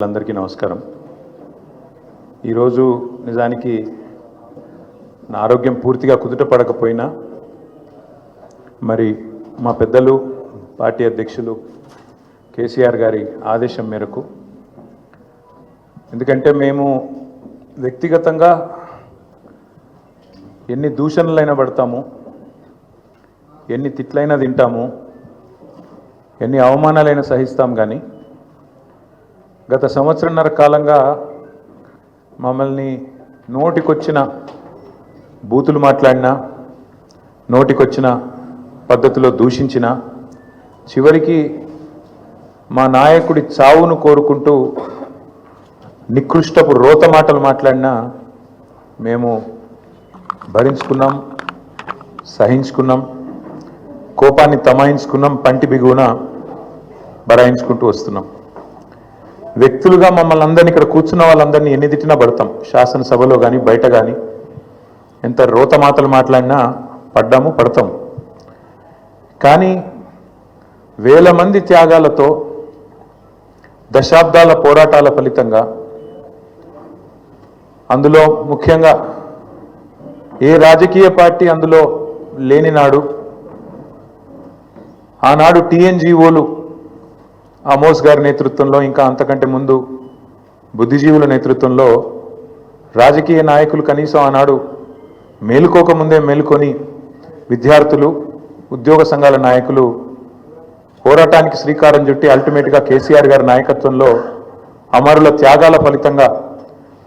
అందరికీ నమస్కారం. ఈరోజు నిజానికి నా ఆరోగ్యం పూర్తిగా కుదుట పడకపోయినా మరి మా పెద్దలు పార్టీ అధ్యక్షులు కేసీఆర్ గారి ఆదేశం మేరకు, ఎందుకంటే మేము వ్యక్తిగతంగా ఎన్ని దూషణలైనా పడతాము, ఎన్ని తిట్లైనా తింటాము, ఎన్ని అవమానాలైనా సహిస్తాం. కానీ గత సంవత్సరన్నర కాలంగా మమ్మల్ని నోటికొచ్చిన బూతులు మాట్లాడినా, నోటికొచ్చిన పద్ధతిలో దూషించిన, చివరికి మా నాయకుడి చావును కోరుకుంటూ నికృష్టపు రోత మాటలు మాట్లాడినా మేము భరించుకున్నాం, సహించుకున్నాం, కోపాన్ని తమాయించుకున్నాం, పంటి బిగువున బరాయించుకుంటూ వస్తున్నాం. వ్యక్తులుగా మమ్మల్ని అందరినీ, ఇక్కడ కూర్చున్న వాళ్ళందరినీ ఎన్ని తిట్టినా పడతాం. శాసనసభలో కానీ బయట కానీ ఎంత రోత మాటలు మాట్లాడినా పడ్డాము, పడతాం. కానీ వేల మంది త్యాగాలతో, దశాబ్దాల పోరాటాల ఫలితంగా, అందులో ముఖ్యంగా ఏ రాజకీయ పార్టీ అందులో లేని నాడు, ఆనాడు టీఎన్జీఓలు ఆమోస్ గారి నేతృత్వంలో, ఇంకా అంతకంటే ముందు బుద్ధిజీవుల నేతృత్వంలో రాజకీయ నాయకులు కనీసం ఆనాడు మేలుకోకముందే మేలుకొని విద్యార్థులు, ఉద్యోగ సంఘాల నాయకులు పోరాటానికి శ్రీకారం చుట్టి అల్టిమేట్గా కేసీఆర్ గారి నాయకత్వంలో అమరుల త్యాగాల ఫలితంగా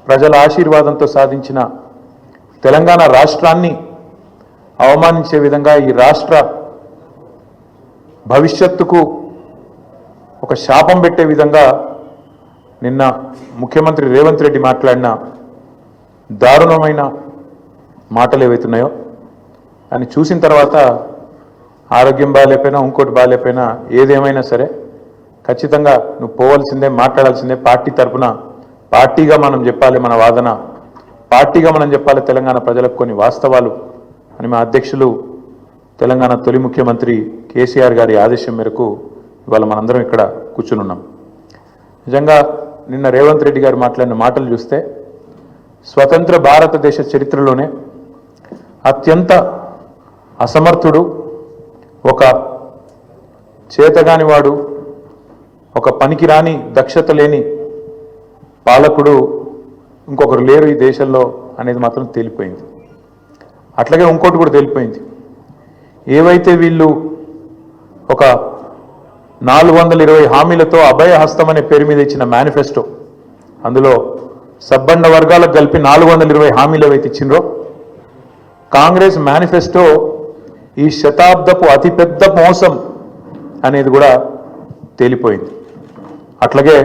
ప్రజల ఆశీర్వాదంతో సాధించిన తెలంగాణ రాష్ట్రాన్ని అవమానించే విధంగా, ఈ రాష్ట్ర భవిష్యత్తుకు ఒక శాపం పెట్టే విధంగా నిన్న ముఖ్యమంత్రి రేవంత్ రెడ్డి మాట్లాడిన దారుణమైన మాటలు ఏవైతున్నాయో అని చూసిన తర్వాత ఆరోగ్యం బాగాలేకపోయినా, ఇంకోటి బాగాలేకపోయినా, ఏదేమైనా సరే ఖచ్చితంగా నువ్వు పోవాల్సిందే, మాట్లాడాల్సిందే. పార్టీ తరఫున పార్టీగా మనం చెప్పాలి, మన వాదన పార్టీగా మనం చెప్పాలి తెలంగాణ ప్రజలకు కొన్ని వాస్తవాలు అని మా అధ్యక్షులు, తెలంగాణ తొలి ముఖ్యమంత్రి కేసీఆర్ గారి ఆదేశం మేరకు ఇవాళ మనందరం ఇక్కడ కూర్చునున్నాం. నిజంగా నిన్న రేవంత్ రెడ్డి గారు మాట్లాడిన మాటలు చూస్తే స్వతంత్ర భారతదేశ చరిత్రలోనే అత్యంత అసమర్థుడు, ఒక చేతగానివాడు, ఒక పనికిరాని దక్షత లేని పాలకుడు ఇంకొకరు లేరు ఈ దేశంలో అనేది మాత్రం తేలిపోయింది. అట్లాగే ఇంకోటి కూడా తేలిపోయింది. ఏవైతే వీళ్ళు ఒక 420 హామీలతో అభయ హస్తం అనే పేరు మీద ఇచ్చిన మేనిఫెస్టో, అందులో సబ్బండ వర్గాలకు కలిపి 420 హామీలు ఏవైతే ఇచ్చిండ్రో, కాంగ్రెస్ మేనిఫెస్టో ఈ శతాబ్దపు అతిపెద్ద మోసం అనేది కూడా తేలిపోయింది. అట్లాగే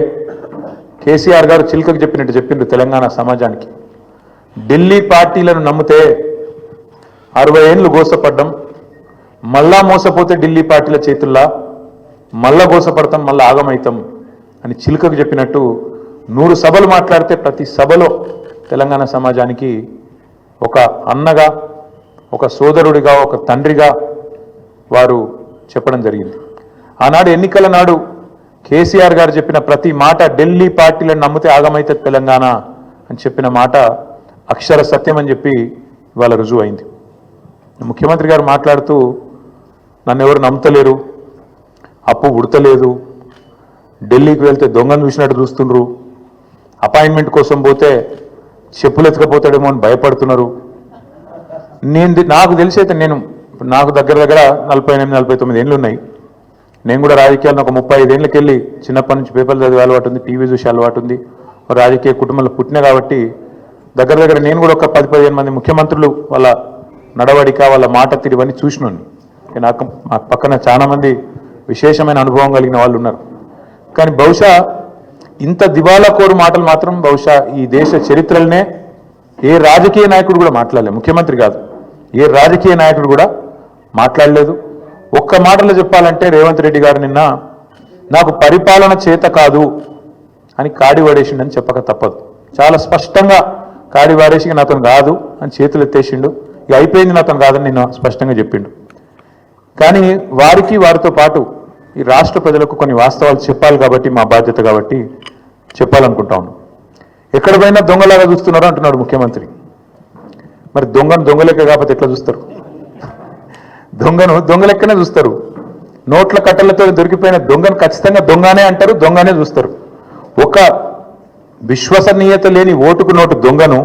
కేసీఆర్ గారు చిలుకకు చెప్పినట్టు చెప్పిండ్రు తెలంగాణ సమాజానికి. ఢిల్లీ పార్టీలను నమ్మితే 60 ఏళ్ళు గోసపడ్డం, మళ్ళా మోసపోతే ఢిల్లీ పార్టీల చేతుల్లా మళ్ళా గోసపడతాం, మళ్ళా ఆగమవుతాం అని చిలుకకు చెప్పినట్టు 100 సభలు మాట్లాడితే ప్రతి సభలో తెలంగాణ సమాజానికి ఒక అన్నగా, ఒక సోదరుడిగా, ఒక తండ్రిగా వారు చెప్పడం జరిగింది. ఆనాడు ఎన్నికల నాడు కేసీఆర్ గారు చెప్పిన ప్రతి మాట, ఢిల్లీ పార్టీలను నమ్మితే ఆగమైతే తెలంగాణ అని చెప్పిన మాట అక్షర సత్యం అని చెప్పి ఇవాళ రుజువు అయింది. ముఖ్యమంత్రి గారు మాట్లాడుతూ నన్ను ఎవరు నమ్ముతలేరు, అప్పు ఉడతలేదు, ఢిల్లీకి వెళ్తే దొంగను చూసినట్టు చూస్తుండ్రు, అపాయింట్మెంట్ కోసం పోతే చెప్పులు ఎత్తుకపోతాడేమో అని భయపడుతున్నారు. నాకు తెలిసైతే నాకు దగ్గర 48-49 ఏళ్ళు ఉన్నాయి. నేను కూడా రాజకీయాలను ఒక 35 ఏళ్ళకి వెళ్ళి చిన్నప్పటి నుంచి పేపర్లు చదివే అలవాటు ఉంది, టీవీ చూసే అలవాటు ఉంది, రాజకీయ కుటుంబంలో పుట్టిన కాబట్టి దగ్గర నేను కూడా ఒక 10-15 మంది ముఖ్యమంత్రులు వాళ్ళ నడవడిక, వాళ్ళ మాట తీరువన్నీ చూసినాను. నాకు పక్కన చాలా మంది విశేషమైన అనుభవం కలిగిన వాళ్ళు ఉన్నారు. కానీ బహుశా ఇంత దివాలా కోరు మాటలు మాత్రం బహుశా ఈ దేశ చరిత్రలనే ఏ రాజకీయ నాయకుడు కూడా మాట్లాడలేదు. ముఖ్యమంత్రి కాదు, ఏ రాజకీయ నాయకుడు కూడా మాట్లాడలేదు. ఒక్క మాటలో చెప్పాలంటే రేవంత్ రెడ్డి గారు నిన్న నాకు పరిపాలన చేత కాదు అని కాడి పడేసిండని చెప్పక తప్పదు. చాలా స్పష్టంగా కాడి వాడేసి నాతో కాదు అని చేతులు ఎత్తేసిండు. ఇక అయిపోయింది, నాతో కాదని నిన్న స్పష్టంగా చెప్పిండు. కానీ వారితో పాటు ఈ రాష్ట్ర ప్రజలకు కొన్ని వాస్తవాలు చెప్పాలి కాబట్టి, మా బాధ్యత కాబట్టి చెప్పాలనుకుంటాను. ఎక్కడ పోయినా దొంగలాగా చూస్తున్నారు అంటున్నాడు ముఖ్యమంత్రి. మరి దొంగను దొంగలెక్క కాకపోతే ఎట్లా చూస్తారు? దొంగను దొంగలెక్కనే చూస్తారు. నోట్ల కట్టలతో దొరికిపోయిన దొంగను ఖచ్చితంగా దొంగనే అంటారు, దొంగనే చూస్తారు. ఒక విశ్వసనీయత లేని ఓటుకు నోటు దొంగను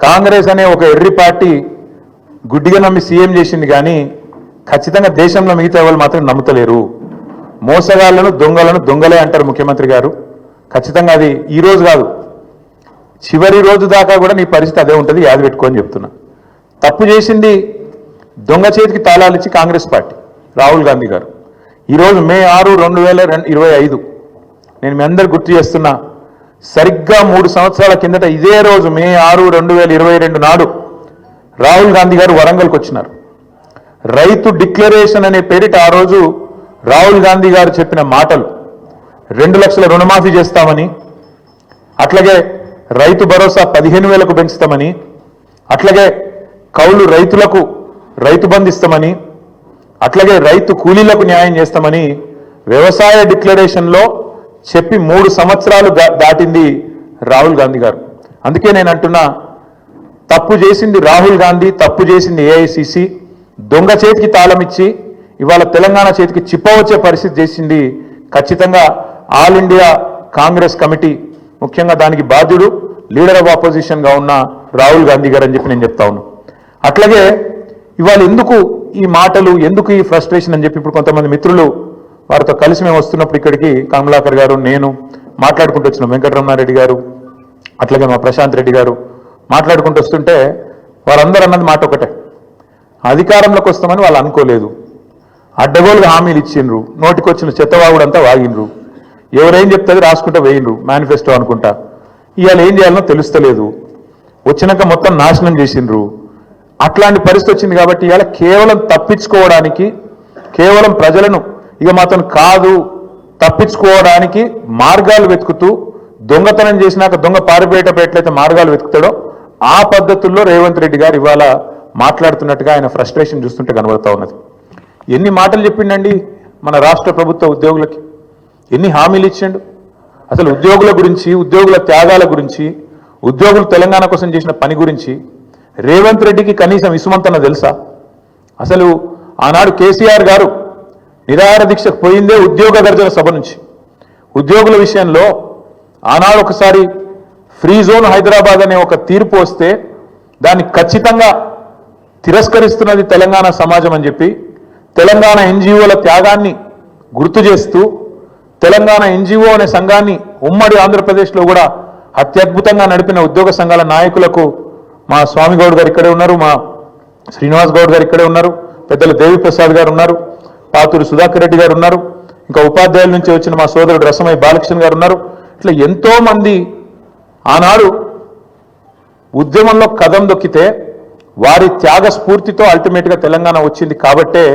కాంగ్రెస్ అనే ఒక ఎర్రి పార్టీ గుడ్డిగా నమ్మి సీఎం చేసింది, కానీ ఖచ్చితంగా దేశంలో మిగతా వాళ్ళు మాత్రం నమ్ముతలేరు. మోసగాళ్లను దొంగలను దొంగలే అంటారు ముఖ్యమంత్రి గారు. ఖచ్చితంగా అది ఈ రోజు కాదు, చివరి రోజు దాకా కూడా నీ పరిస్థితి అదే ఉంటుంది, యాద పెట్టుకోని చెప్తున్నా. తప్పు చేసింది దొంగ చేతికి తాళాలు ఇచ్చి కాంగ్రెస్ పార్టీ రాహుల్ గాంధీ గారు. ఈరోజు మే 6, 2025 నేను మీ అందరు గుర్తు చేస్తున్నా, సరిగ్గా 3 సంవత్సరాల కిందట ఇదే రోజు మే 6, 2022 నాడు రాహుల్ గాంధీ గారు వరంగల్కి వచ్చినారు. రైతు డిక్లరేషన్ అనే పేరిట ఆ రోజు రాహుల్ గాంధీ గారు చెప్పిన మాటలు 2 లక్షల రుణమాఫీ చేస్తామని, అట్లాగే రైతు భరోసా 15,000కు పెంచుతామని, అట్లాగే కౌలు రైతులకు రైతు బంధు ఇస్తామని, అట్లాగే రైతు కూలీలకు న్యాయం చేస్తామని వ్యవసాయ డిక్లరేషన్లో చెప్పి 3 సంవత్సరాలు దాటింది రాహుల్ గాంధీ గారు. అందుకే నేను అంటున్నా, తప్పు చేసింది రాహుల్ గాంధీ, తప్పు చేసింది ఏఐసిసి. దొంగ చేతికి తాళం ఇచ్చి ఇవాళ తెలంగాణ చేతికి చిప్పవచ్చే పరిస్థితి చేసింది ఖచ్చితంగా ఆల్ ఇండియా కాంగ్రెస్ కమిటీ, ముఖ్యంగా దానికి బాధ్యుడు లీడర్ ఆఫ్ ఆపోజిషన్గా ఉన్న రాహుల్ గాంధీ గారు అని చెప్పి నేను చెప్తా ఉన్నాను. అట్లాగే ఇవాళ ఎందుకు ఈ మాటలు, ఎందుకు ఈ ఫ్రస్ట్రేషన్ అని చెప్పి ఇప్పుడు కొంతమంది మిత్రులు వారితో కలిసి మేము వస్తున్నప్పుడు ఇక్కడికి కమలాకర్ గారు, నేను మాట్లాడుకుంటూ వచ్చినాం, వెంకటరమణారెడ్డి గారు, అట్లాగే మా ప్రశాంత్ రెడ్డి గారు మాట్లాడుకుంటూ వస్తుంటే వారందరూ అన్నది మాట ఒకటే, అధికారంలోకి వస్తామని వాళ్ళు అనుకోలేదు, అడ్డగోలుగా హామీలు ఇచ్చిండ్రు, నోటికొచ్చిన చెత్తవాగుడంతా వాగిండ్రు, ఎవరేం చెప్తుంది రాసుకుంటూ వేయిండ్రు మేనిఫెస్టో అనుకుంటా, ఇవాళ ఏం చేయాలనో తెలుస్తలేదు, వచ్చినాక మొత్తం నాశనం చేసిండ్రు. అట్లాంటి పరిస్థితి వచ్చింది కాబట్టి ఇవాళ కేవలం తప్పించుకోవడానికి, కేవలం ప్రజలను ఇక మాత్రం కాదు తప్పించుకోవడానికి మార్గాలు వెతుకుతూ, దొంగతనం చేసినాక దొంగ పారిపోయేటప్పుడు ఎట్లయితే మార్గాలు వెతుకుతాడో ఆ పద్ధతుల్లో రేవంత్ రెడ్డి గారు ఇవాళ మాట్లాడుతున్నట్టుగా ఆయన ఫ్రస్ట్రేషన్ చూస్తుంటే కనబడతా ఉన్నది. ఎన్ని మాటలు చెప్పిండండి మన రాష్ట్ర ప్రభుత్వ ఉద్యోగులకి, ఎన్ని హామీలు ఇచ్చిండు. అసలు ఉద్యోగుల గురించి, ఉద్యోగుల త్యాగాల గురించి, ఉద్యోగులు తెలంగాణ కోసం చేసిన పని గురించి రేవంత్ రెడ్డికి కనీసం ఇసుమంతన తెలుసా? అసలు ఆనాడు కేసీఆర్ గారు నిరాహార దీక్షకు పోయిందే ఉద్యోగ గర్జన సభ నుంచి. ఉద్యోగుల విషయంలో ఆనాడు ఒకసారి ఫ్రీ జోన్ హైదరాబాద్ అనే ఒక తీర్పు వస్తే దాన్ని ఖచ్చితంగా తిరస్కరిస్తున్నది తెలంగాణ సమాజం అని చెప్పి తెలంగాణ ఎన్జిఓల త్యాగాన్ని గుర్తు చేస్తూ తెలంగాణ ఎన్జిఓ అనే సంఘాన్ని ఉమ్మడి ఆంధ్రప్రదేశ్లో కూడా అత్యద్భుతంగా నడిపిన ఉద్యోగ సంఘాల నాయకులకు మా స్వామి గౌడ్ గారు ఇక్కడే ఉన్నారు, మా శ్రీనివాస్ గౌడ్ గారు ఇక్కడే ఉన్నారు, పెద్దలు దేవిప్రసాద్ గారు ఉన్నారు, పాతూరి సుధాకర్ రెడ్డి గారు ఉన్నారు, ఇంకా ఉపాధ్యాయుల నుంచి వచ్చిన మా సోదరుడు రసమయ్య బాలకృష్ణ గారు ఉన్నారు. ఇట్లా ఎంతో మంది ఆనాడు ఉద్యమంలో కదం దొక్కితే వారి త్యాగ స్ఫూర్తితో అల్టిమేట్గా తెలంగాణ వచ్చింది. కాబట్టే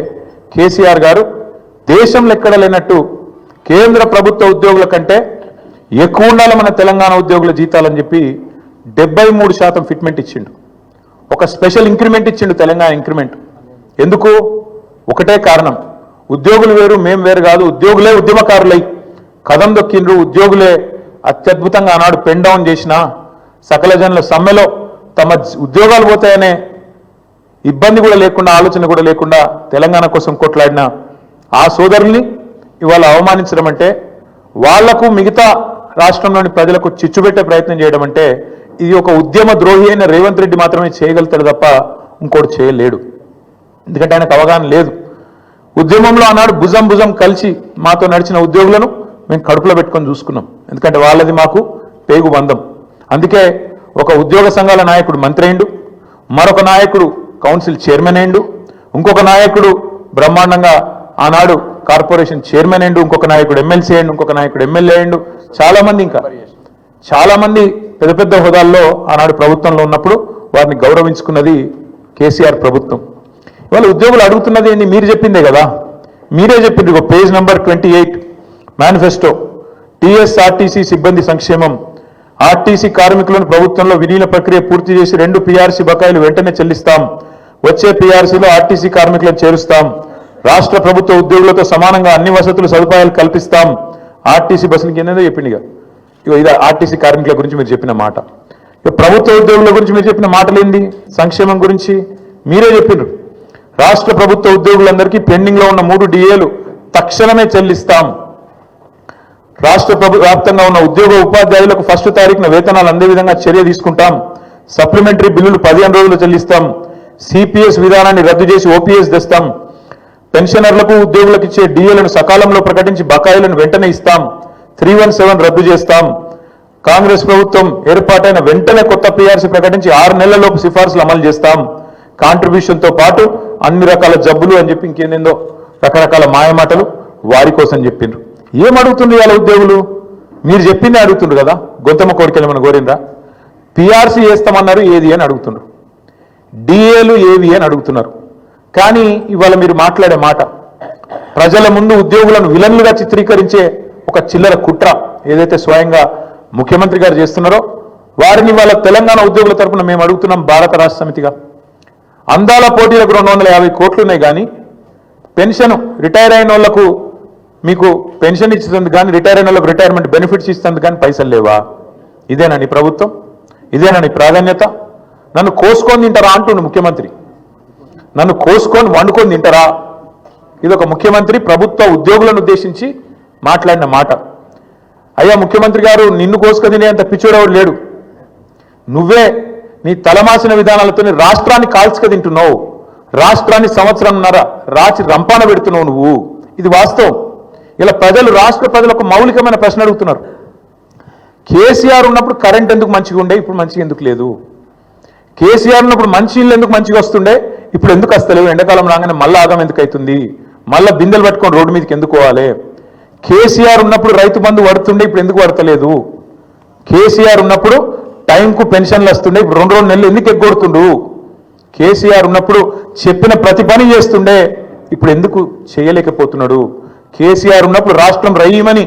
కేసీఆర్ గారు దేశంలో ఎక్కడ లేనట్టు కేంద్ర ప్రభుత్వ ఉద్యోగుల కంటే ఎక్కువ ఉండాలి మన తెలంగాణ ఉద్యోగుల జీతాలని చెప్పి 73% ఫిట్మెంట్ ఇచ్చిండు. ఒక స్పెషల్ ఇంక్రిమెంట్ ఇచ్చిండు, తెలంగాణ ఇంక్రిమెంట్. ఎందుకు? ఒకటే కారణం, ఉద్యోగులు వేరు మేము వేరు కాదు, ఉద్యోగులే ఉద్యమకారులై కదం దొక్కిండ్రు, ఉద్యోగులే అత్యద్భుతంగా ఆనాడు పెన్ డౌన్ చేసిన సకల జనుల సమ్మెలో తమ ఉద్యోగాలు పోతాయనే ఇబ్బంది కూడా లేకుండా, ఆలోచన కూడా లేకుండా తెలంగాణ కోసం కొట్లాడిన ఆ సోదరుల్ని ఇవాళ అవమానించడం అంటే, వాళ్లకు మిగతా రాష్ట్రంలోని ప్రజలకు చిచ్చుపెట్టే ప్రయత్నం చేయడం అంటే, ఇది ఒక ఉద్యమ ద్రోహి అయిన రేవంత్ రెడ్డి మాత్రమే చేయగలుగుతాడు తప్ప ఇంకోటి చేయలేడు. ఎందుకంటే ఆయనకు అవగాహన లేదు. ఉద్యమంలో ఆనాడు భుజం భుజం కలిసి మాతో నడిచిన ఉద్యోగులను మేము కడుపులో పెట్టుకొని చూసుకున్నాం. ఎందుకంటే వాళ్ళది మాకు పేగు బంధం. అందుకే ఒక ఉద్యోగ సంఘాల నాయకుడు మంత్రి అయిండు, మరొక నాయకుడు కౌన్సిల్ చైర్మన్ అయిండు, ఇంకొక నాయకుడు బ్రహ్మాండంగా ఆనాడు కార్పొరేషన్ చైర్మన్ అయిండు, ఇంకొక నాయకుడు ఎమ్మెల్సీ అయిండు, ఇంకొక నాయకుడు ఎమ్మెల్యే అయిండు, చాలా మంది ఇంకా చాలా మంది పెద్ద పెద్ద హోదాల్లో ఆనాడు ప్రభుత్వంలో ఉన్నప్పుడు వారిని గౌరవించుకున్నది కేసీఆర్ ప్రభుత్వం. ఇవాళ ఉద్యోగులు అడుగుతున్నది ఏంటి? మీరు చెప్పిందే కదా, మీరే చెప్పింది. పేజ్ నెంబర్ 28 మేనిఫెస్టో, టీఎస్ఆర్టీసీ సిబ్బంది సంక్షేమం, ఆర్టీసీ కార్మికులను ప్రభుత్వంలో విలీన ప్రక్రియ పూర్తి చేసి 2 పీఆర్సీ బకాయిలు వెంటనే చెల్లిస్తాం, వచ్చే పీఆర్సీలో ఆర్టీసీ కార్మికులను చేరుస్తాం, రాష్ట్ర ప్రభుత్వ ఉద్యోగులతో సమానంగా అన్ని వసతులు సదుపాయాలు కల్పిస్తాం, ఆర్టీసీ బస్సులకి ఏందో చెప్పిండిగా ఇది ఆర్టీసీ కార్మికుల గురించి మీరు చెప్పిన మాట. ప్రభుత్వ ఉద్యోగుల గురించి మీరు చెప్పిన మాటలు ఏంది? సంక్షేమం గురించి మీరే చెప్పినారు. రాష్ట్ర ప్రభుత్వ ఉద్యోగులందరికీ పెండింగ్లో ఉన్న 3 DAలు తక్షణమే చెల్లిస్తాం. రాష్ట్ర వ్యాప్తంగా ఉన్న ఉద్యోగ ఉపాధ్యాయులకు 1వ తారీఖున వేతనాలు అందే విధంగా చర్య తీసుకుంటాం. సప్లిమెంటరీ బిల్లులు 15 రోజులు చెల్లిస్తాం. CPS విధానాన్ని రద్దు చేసి OPS తెస్తాం. పెన్షనర్లకు ఉద్యోగులకు ఇచ్చే DAలను సకాలంలో ప్రకటించి బకాయిలను వెంటనే ఇస్తాం. 317 రద్దు చేస్తాం. కాంగ్రెస్ ప్రభుత్వం ఏర్పాటైన వెంటనే కొత్త PRC ప్రకటించి 6 నెలలలోపు సిఫార్సులు అమలు చేస్తాం. కాంట్రిబ్యూషన్తో పాటు అన్ని రకాల జబ్బులు అని చెప్పి ఇంకేందేందో రకరకాల మాయమాటలు వారి కోసం చెప్పిండ్రు. ఏం అడుగుతుండ్రు ఇవాళ ఉద్యోగులు? మీరు చెప్పిందే అడుగుతుండ్రు కదా. గొంతమ్మ కోరికలు ఏమైనా కోరిండ్రా? PRC వేస్తామన్నారు, ఏది అని అడుగుతున్నారు. DAలు ఏవి అని అడుగుతున్నారు. కానీ ఇవాళ మీరు మాట్లాడే మాట ప్రజల ముందు ఉద్యోగులను విలన్లుగా చిత్రీకరించే ఒక చిల్లర కుట్ర ఏదైతే స్వయంగా ముఖ్యమంత్రి గారు చేస్తున్నారో వారిని వాళ్ళ తెలంగాణ ఉద్యోగుల తరఫున మేము అడుగుతున్నాం. భారత రాష్ట్ర సమితిగా అందాల పోటీలకు 250 కోట్లు ఉన్నాయి, కానీ పెన్షన్ రిటైర్ అయిన వాళ్లకు మీకు పెన్షన్ ఇచ్చేందుకు కానీ రిటైర్ అయిన వాళ్ళకు రిటైర్మెంట్ బెనిఫిట్స్ ఇచ్చేందుకు కానీ పైసలు లేవా? ఇదేనా నీ ప్రభుత్వం? ఇదేనా నీ ప్రాధాన్యత? నన్ను కోసుకొని తింటారా అంటుండు ముఖ్యమంత్రి. నన్ను కోసుకొని వండుకొని తింటారా? ఇది ఒక ముఖ్యమంత్రి ప్రభుత్వ ఉద్యోగులను ఉద్దేశించి మాట్లాడిన మాట. అయ్యా ముఖ్యమంత్రి గారు, నిన్ను కోసుకు తినేంత పిచ్చోడెవడు లేడు. నువ్వే నీ తలమాసిన విధానాలతో రాష్ట్రాన్ని కాల్చుక తింటున్నావు. రాష్ట్రాన్ని సంవత్సరంన్నర రాచి రంపాన పెడుతున్నావు నువ్వు. ఇది వాస్తవం. ఇలా ప్రజలు, రాష్ట్ర ప్రజలకు మౌలికమైన ప్రశ్న అడుగుతున్నారు. కేసీఆర్ ఉన్నప్పుడు కరెంట్ ఎందుకు మంచిగా ఉండే, ఇప్పుడు మంచిగా ఎందుకు లేదు? కేసీఆర్ ఉన్నప్పుడు మంచి ఇళ్ళు ఎందుకు మంచిగా వస్తుండే, ఇప్పుడు ఎందుకు వస్తలేవు? ఎండాకాలం రాగానే మళ్ళీ ఆగం ఎందుకు అవుతుంది? మళ్ళీ బిందెలు పట్టుకొని రోడ్డు మీదకి ఎందుకు పోవాలి? కేసీఆర్ ఉన్నప్పుడు రైతు బంధు పడుతుండే, ఇప్పుడు ఎందుకు పడతలేదు? కేసీఆర్ ఉన్నప్పుడు టైంకు పెన్షన్లు వస్తుండే, ఇప్పుడు 2 నెలలు ఎందుకు ఎగ్గొడుతుండు? కేసీఆర్ ఉన్నప్పుడు చెప్పిన ప్రతి పని చేస్తుండే, ఇప్పుడు ఎందుకు చేయలేకపోతున్నాడు? కేసీఆర్ ఉన్నప్పుడు రాష్ట్రం రయ్యమని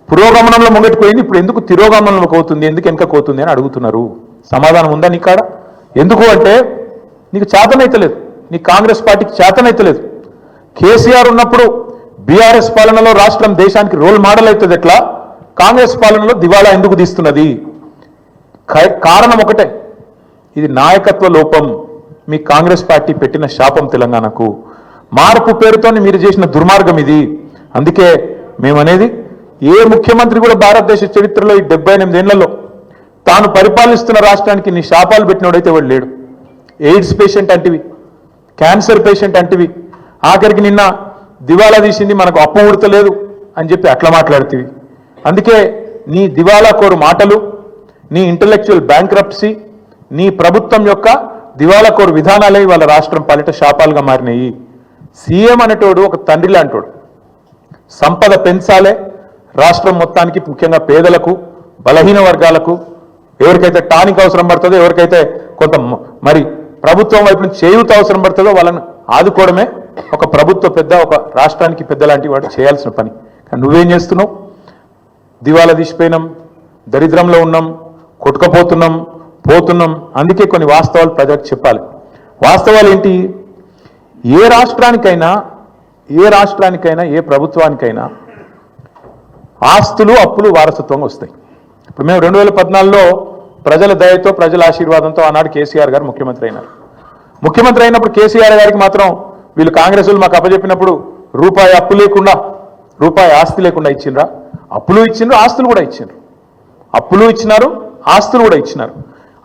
పురోగమనంలో ముంగట్టుపోయింది, ఇప్పుడు ఎందుకు తిరోగమనంలోకి అవుతుంది, ఎందుకు వెనకపోతుంది అని అడుగుతున్నారు. సమాధానం ఉందా నీ కాడ? ఎందుకు అంటే నీకు చేతనైతలేదు, నీ కాంగ్రెస్ పార్టీకి చేతనైతలేదు. కేసీఆర్ ఉన్నప్పుడు బీఆర్ఎస్ పాలనలో రాష్ట్రం దేశానికి రోల్ మోడల్ అవుతుంది, ఎట్లా కాంగ్రెస్ పాలనలో దివాళా ఎందుకు తీస్తున్నది? కారణం ఒకటే, ఇది నాయకత్వ లోపం. మీ కాంగ్రెస్ పార్టీ పెట్టిన శాపం తెలంగాణకు. మార్పు పేరుతో మీరు చేసిన దుర్మార్గం ఇది. అందుకే మేమనేది, ఏ ముఖ్యమంత్రి కూడా భారతదేశ చరిత్రలో ఈ 78 ఏళ్లలో తాను పరిపాలిస్తున్న రాష్ట్రానికి నీ శాపాలు పెట్టినోడైతే వాడు లేడు. ఎయిడ్స్ పేషెంట్ అంటివి, క్యాన్సర్ పేషెంట్ అంటివి, ఆఖరికి నిన్న దివాలా తీసింది మనకు అప్పు ఉడతలేదు అని చెప్పి అట్లా మాట్లాడుతీవి. అందుకే నీ దివాలా కోరు మాటలు, నీ ఇంటలెక్చువల్ బ్యాంక్రప్సీ, నీ ప్రభుత్వం యొక్క దివాలా కోరు విధానాలే వాళ్ళ రాష్ట్రం పాలిట శాపాలుగా మారినాయి. సీఎం అనేటోడు ఒక తండ్రి లాంటోడు. సంపద పెంచాలే రాష్ట్రం మొత్తానికి, ముఖ్యంగా పేదలకు, బలహీన వర్గాలకు, ఎవరికైతే టానిక్ అవసరం పడుతుందో, ఎవరికైతే కొంత మరి ప్రభుత్వం వైపు నుంచి చేయూత అవసరం పడుతుందో వాళ్ళని ఆదుకోవడమే ఒక ప్రభుత్వ పెద్ద, ఒక రాష్ట్రానికి పెద్ద లాంటి వాడు చేయాల్సిన పని. కానీ నువ్వేం చేస్తున్నావు? దివాలా తీసిపోయినాం, దరిద్రంలో ఉన్నాం, కొట్టుకపోతున్నాం, పోతున్నాం. అందుకే కొన్ని వాస్తవాలు ప్రజలకు చెప్పాలి. వాస్తవాలు ఏంటి? ఏ రాష్ట్రానికైనా, ఏ ప్రభుత్వానికైనా ఆస్తులు, అప్పులు వారసత్వంగా వస్తాయి. ఇప్పుడు మేము 2014లో ప్రజల దయతో, ప్రజల ఆశీర్వాదంతో ఆనాడు కేసీఆర్ గారు ముఖ్యమంత్రి అయినారు. ముఖ్యమంత్రి అయినప్పుడు కేసీఆర్ గారికి మాత్రం వీళ్ళు కాంగ్రెస్ వాళ్ళు మాకు అప్పచెప్పినప్పుడు రూపాయి అప్పు లేకుండా, రూపాయి ఆస్తి లేకుండా ఇచ్చిండ్రా? అప్పులు ఇచ్చిండ్రు, ఆస్తులు కూడా ఇచ్చిండ్రు. అప్పులు ఇచ్చినారు, ఆస్తులు కూడా ఇచ్చినారు.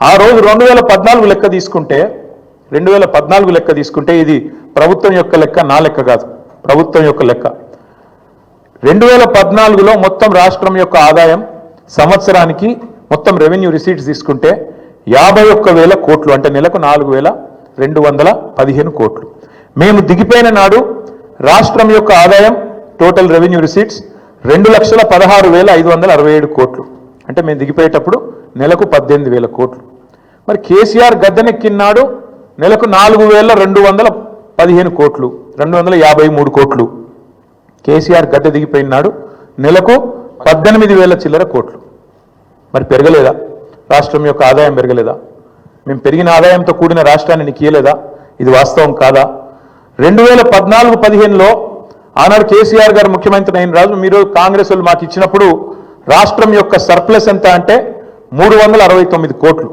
ఆ రోజు 2014 లెక్క తీసుకుంటే, 2014 లెక్క తీసుకుంటే, ఇది ప్రభుత్వం యొక్క లెక్క, నా లెక్క కాదు, ప్రభుత్వం యొక్క లెక్క. 2014లో మొత్తం రాష్ట్రం యొక్క ఆదాయం సంవత్సరానికి మొత్తం రెవెన్యూ రిసీట్స్ తీసుకుంటే 51,000 కోట్లు, అంటే నెలకు 4,215 కోట్లు. మేము దిగిపోయిన నాడు రాష్ట్రం యొక్క ఆదాయం టోటల్ రెవెన్యూ రిసీట్స్ 2,16,567 కోట్లు. అంటే మేము దిగిపోయేటప్పుడు నెలకు 18,000 కోట్లు. మరి కేసీఆర్ గద్దెనెక్కినాడు నెలకు 4,215 కోట్లు, 253 కోట్లు. కేసీఆర్ గద్దె దిగిపోయినాడు నెలకు 18,000 చిల్లర కోట్లు. మరి పెరగలేదా? రాష్ట్రం యొక్క ఆదాయం పెరగలేదా? మేము పెరిగిన ఆదాయంతో కూడిన రాష్ట్రాన్ని నీకు ఇయ్యలేదా? ఇది వాస్తవం కాదా? 2014-15లో ఆనాడు కేసీఆర్ గారు ముఖ్యమంత్రి అయిన రాజు, మీరు కాంగ్రెస్ వాళ్ళు మాకు ఇచ్చినప్పుడు రాష్ట్రం యొక్క సర్ప్లస్ ఎంత అంటే 369 కోట్లు.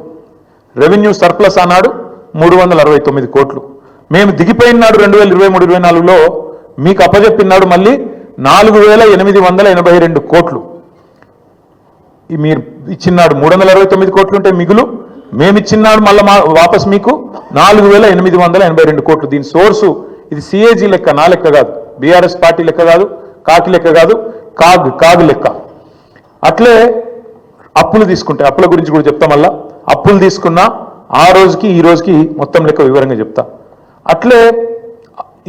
రెవెన్యూ సర్ప్లస్ అన్నాడు 369 కోట్లు. మేము దిగిపోయినాడు 2023-24లో మీకు అప్పజెప్పినాడు మళ్ళీ 4882 కోట్లు. మీరు ఇచ్చినాడు 369 కోట్లు ఉంటే మిగులు, మేమిచ్చినాడు మళ్ళీ వాపస్ మీకు 4882 కోట్లు. దీని సోర్సు ఇది సిఏజీ లెక్క, నా లెక్క కాదు, బీఆర్ఎస్ పార్టీ లెక్క కాదు, కాకి లెక్క కాదు, కాగు లెక్క. అట్లే అప్పులు తీసుకుంటే అప్పుల గురించి కూడా చెప్తా. మళ్ళా అప్పులు తీసుకున్నా ఆ రోజుకి ఈ రోజుకి మొత్తం లెక్క వివరంగా చెప్తా. అట్లే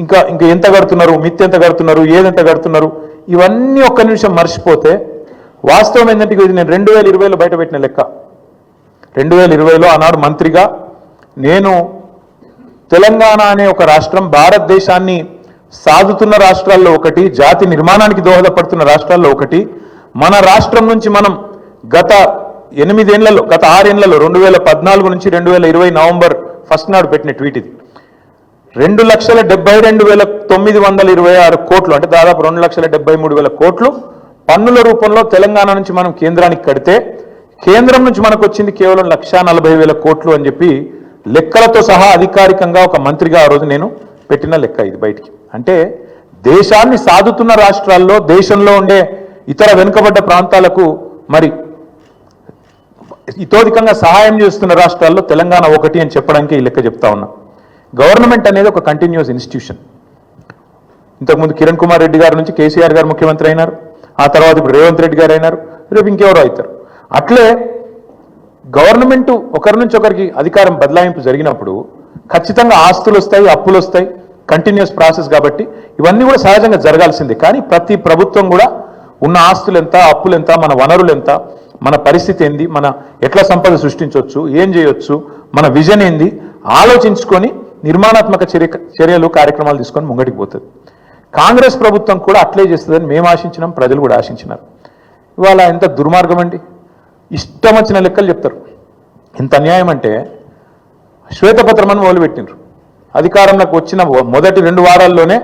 ఇంకా ఎంత కడుతున్నారు, మిత్తి ఎంత కడుతున్నారు, ఏదెంత కడుతున్నారు, ఇవన్నీ ఒక్క నిమిషం మర్చిపోతే వాస్తవం ఏంటంటే ఇది నేను 2020లో బయట పెట్టిన లెక్క. 2020లో ఆనాడు మంత్రిగా నేను తెలంగాణ అనే ఒక రాష్ట్రం భారతదేశాన్ని సాధుతున్న రాష్ట్రాల్లో ఒకటి, జాతి నిర్మాణానికి దోహదపడుతున్న రాష్ట్రాల్లో ఒకటి. మన రాష్ట్రం నుంచి మనం గత 6 ఏళ్లలో 2014 నుంచి 2020 నవంబర్ 1 నాడు పెట్టిన ట్వీట్ ఇది. 2,72,926 కోట్లు అంటే దాదాపు 2,73,000 కోట్లు పన్నుల రూపంలో తెలంగాణ నుంచి మనం కేంద్రానికి కడితే కేంద్రం నుంచి మనకు వచ్చింది కేవలం 1,40,000 కోట్లు అని చెప్పి లెక్కలతో సహా అధికారికంగా ఒక మంత్రిగా ఆ రోజు నేను పెట్టిన లెక్క ఇది బయటికి. అంటే దేశాన్ని సాధుతున్న రాష్ట్రాల్లో, దేశంలో ఉండే ఇతర వెనుకబడ్డ ప్రాంతాలకు మరి ఇతోధికంగా సహాయం చేస్తున్న రాష్ట్రాల్లో తెలంగాణ ఒకటి అని చెప్పడానికి ఈ లెక్క చెప్తా ఉన్నా. గవర్నమెంట్ అనేది ఒక కంటిన్యూస్ ఇన్స్టిట్యూషన్. ఇంతకుముందు కిరణ్ కుమార్ రెడ్డి గారి నుంచి కేసీఆర్ గారు ముఖ్యమంత్రి అయినారు, ఆ తర్వాత ఇప్పుడు రేవంత్ రెడ్డి గారు అయినారు, రేపు ఇంకెవరో అవుతారు. అట్లే గవర్నమెంట్ ఒకరి నుంచి ఒకరికి అధికారం బదలాయింపు జరిగినప్పుడు ఖచ్చితంగా ఆస్తులు వస్తాయి, అప్పులు వస్తాయి, కంటిన్యూస్ ప్రాసెస్. కాబట్టి ఇవన్నీ కూడా సహజంగా జరగాల్సిందే. కానీ ప్రతి ప్రభుత్వం కూడా ఉన్న ఆస్తులు ఎంత, అప్పులు ఎంత, మన వనరులు ఎంత, మన పరిస్థితి ఏంది, మన ఎట్లా సంపద సృష్టించవచ్చు, ఏం చేయొచ్చు, మన విజన్ ఏంది ఆలోచించుకొని నిర్మాణాత్మక చర్యలు కార్యక్రమాలు తీసుకొని ముంగటికి పోతుంది. కాంగ్రెస్ ప్రభుత్వం కూడా అట్లే చేస్తుందని మేము ఆశించినాం, ప్రజలు కూడా ఆశించినారు. ఇవాళ ఎంత దుర్మార్గం అండి, ఇష్టం వచ్చిన లెక్కలు చెప్తారు. ఎంత అన్యాయం అంటే శ్వేతపత్రం అని మొదలుపెట్టినారు. అధికారంలోకి వచ్చిన మొదటి 2 వారాల్లోనే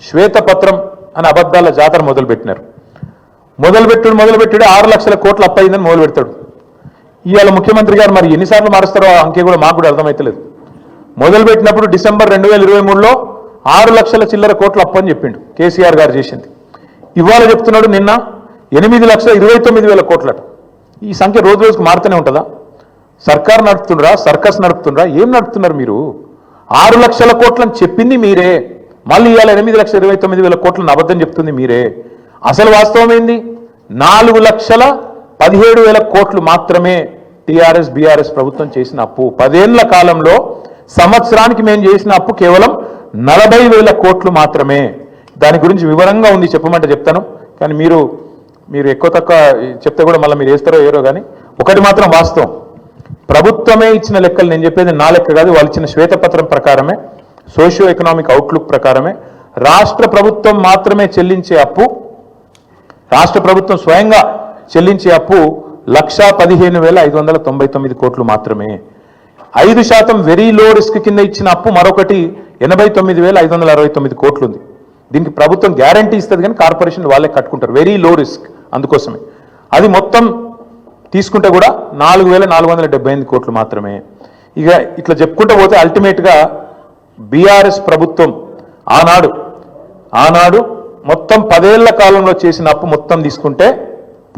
శ్వేతపత్రం అని అబద్ధాల జాతర మొదలుపెట్టినారు. మొదలుపెట్టుడు 6 లక్షల కోట్లు అప్పయిందని మొదలు పెడతాడు. ఇవాళ ముఖ్యమంత్రి గారు మరి ఎన్నిసార్లు మారుస్తారో ఆ అంకె కూడా మాకు కూడా అర్థమైతలేదు. మొదలుపెట్టినప్పుడు డిసెంబర్ 2023లో 6 లక్షల చిల్లర కోట్లు అప్పు అని చెప్పిండు కేసీఆర్ గారు చేసింది. ఇవాళ చెప్తున్నాడు నిన్న 8,29,000 కోట్లట. ఈ సంఖ్య రోజు రోజుకు మారుతూనే ఉంటుందా? సర్కార్ నడుపుతుండ్రా, సర్కస్ నడుపుతుండ్రా, ఏం నడుపుతున్నారు మీరు? 6 లక్షల కోట్లని చెప్పింది మీరే, మళ్ళీ ఇవాళ 8,29,000 కోట్లను అబద్ధం చెప్తుంది మీరే. అసలు వాస్తవం ఏంది? 4,17,000 కోట్లు మాత్రమే టీఆర్ఎస్ బీఆర్ఎస్ ప్రభుత్వం చేసిన అప్పు. 10 ఏళ్ల కాలంలో సంవత్సరానికి మేము చేసిన అప్పు కేవలం 40,000 కోట్లు మాత్రమే. దాని గురించి వివరంగా ఉంది, చెప్పమంటే చెప్తాను. కానీ మీరు ఎక్కువ తక్కువ చెప్తే కూడా మళ్ళీ మీరు వేస్తారో ఏరో. కానీ ఒకటి మాత్రం వాస్తవం, ప్రభుత్వమే ఇచ్చిన లెక్కలు, నేను చెప్పేది నా లెక్క కాదు, వాళ్ళు ఇచ్చిన శ్వేతపత్రం ప్రకారమే, సోషియో ఎకనామిక్ అవుట్లుక్ ప్రకారమే రాష్ట్ర ప్రభుత్వం మాత్రమే చెల్లించే అప్పు, రాష్ట్ర ప్రభుత్వం స్వయంగా చెల్లించే అప్పు 1,15,599 కోట్లు మాత్రమే. 5% వెరీ లో రిస్క్ కింద ఇచ్చిన అప్పు మరొకటి 89,569 కోట్లు ఉంది. దీనికి ప్రభుత్వం గ్యారంటీ ఇస్తుంది కానీ కార్పొరేషన్ వాళ్ళే కట్టుకుంటారు, వెరీ లో రిస్క్. అందుకోసమే అది మొత్తం తీసుకుంటే కూడా 4,478 కోట్లు మాత్రమే. ఇక ఇట్లా చెప్పుకుంటూ పోతే అల్టిమేట్గా బీఆర్ఎస్ ప్రభుత్వం ఆనాడు మొత్తం 10 ఏళ్ల కాలంలో చేసిన అప్పు మొత్తం తీసుకుంటే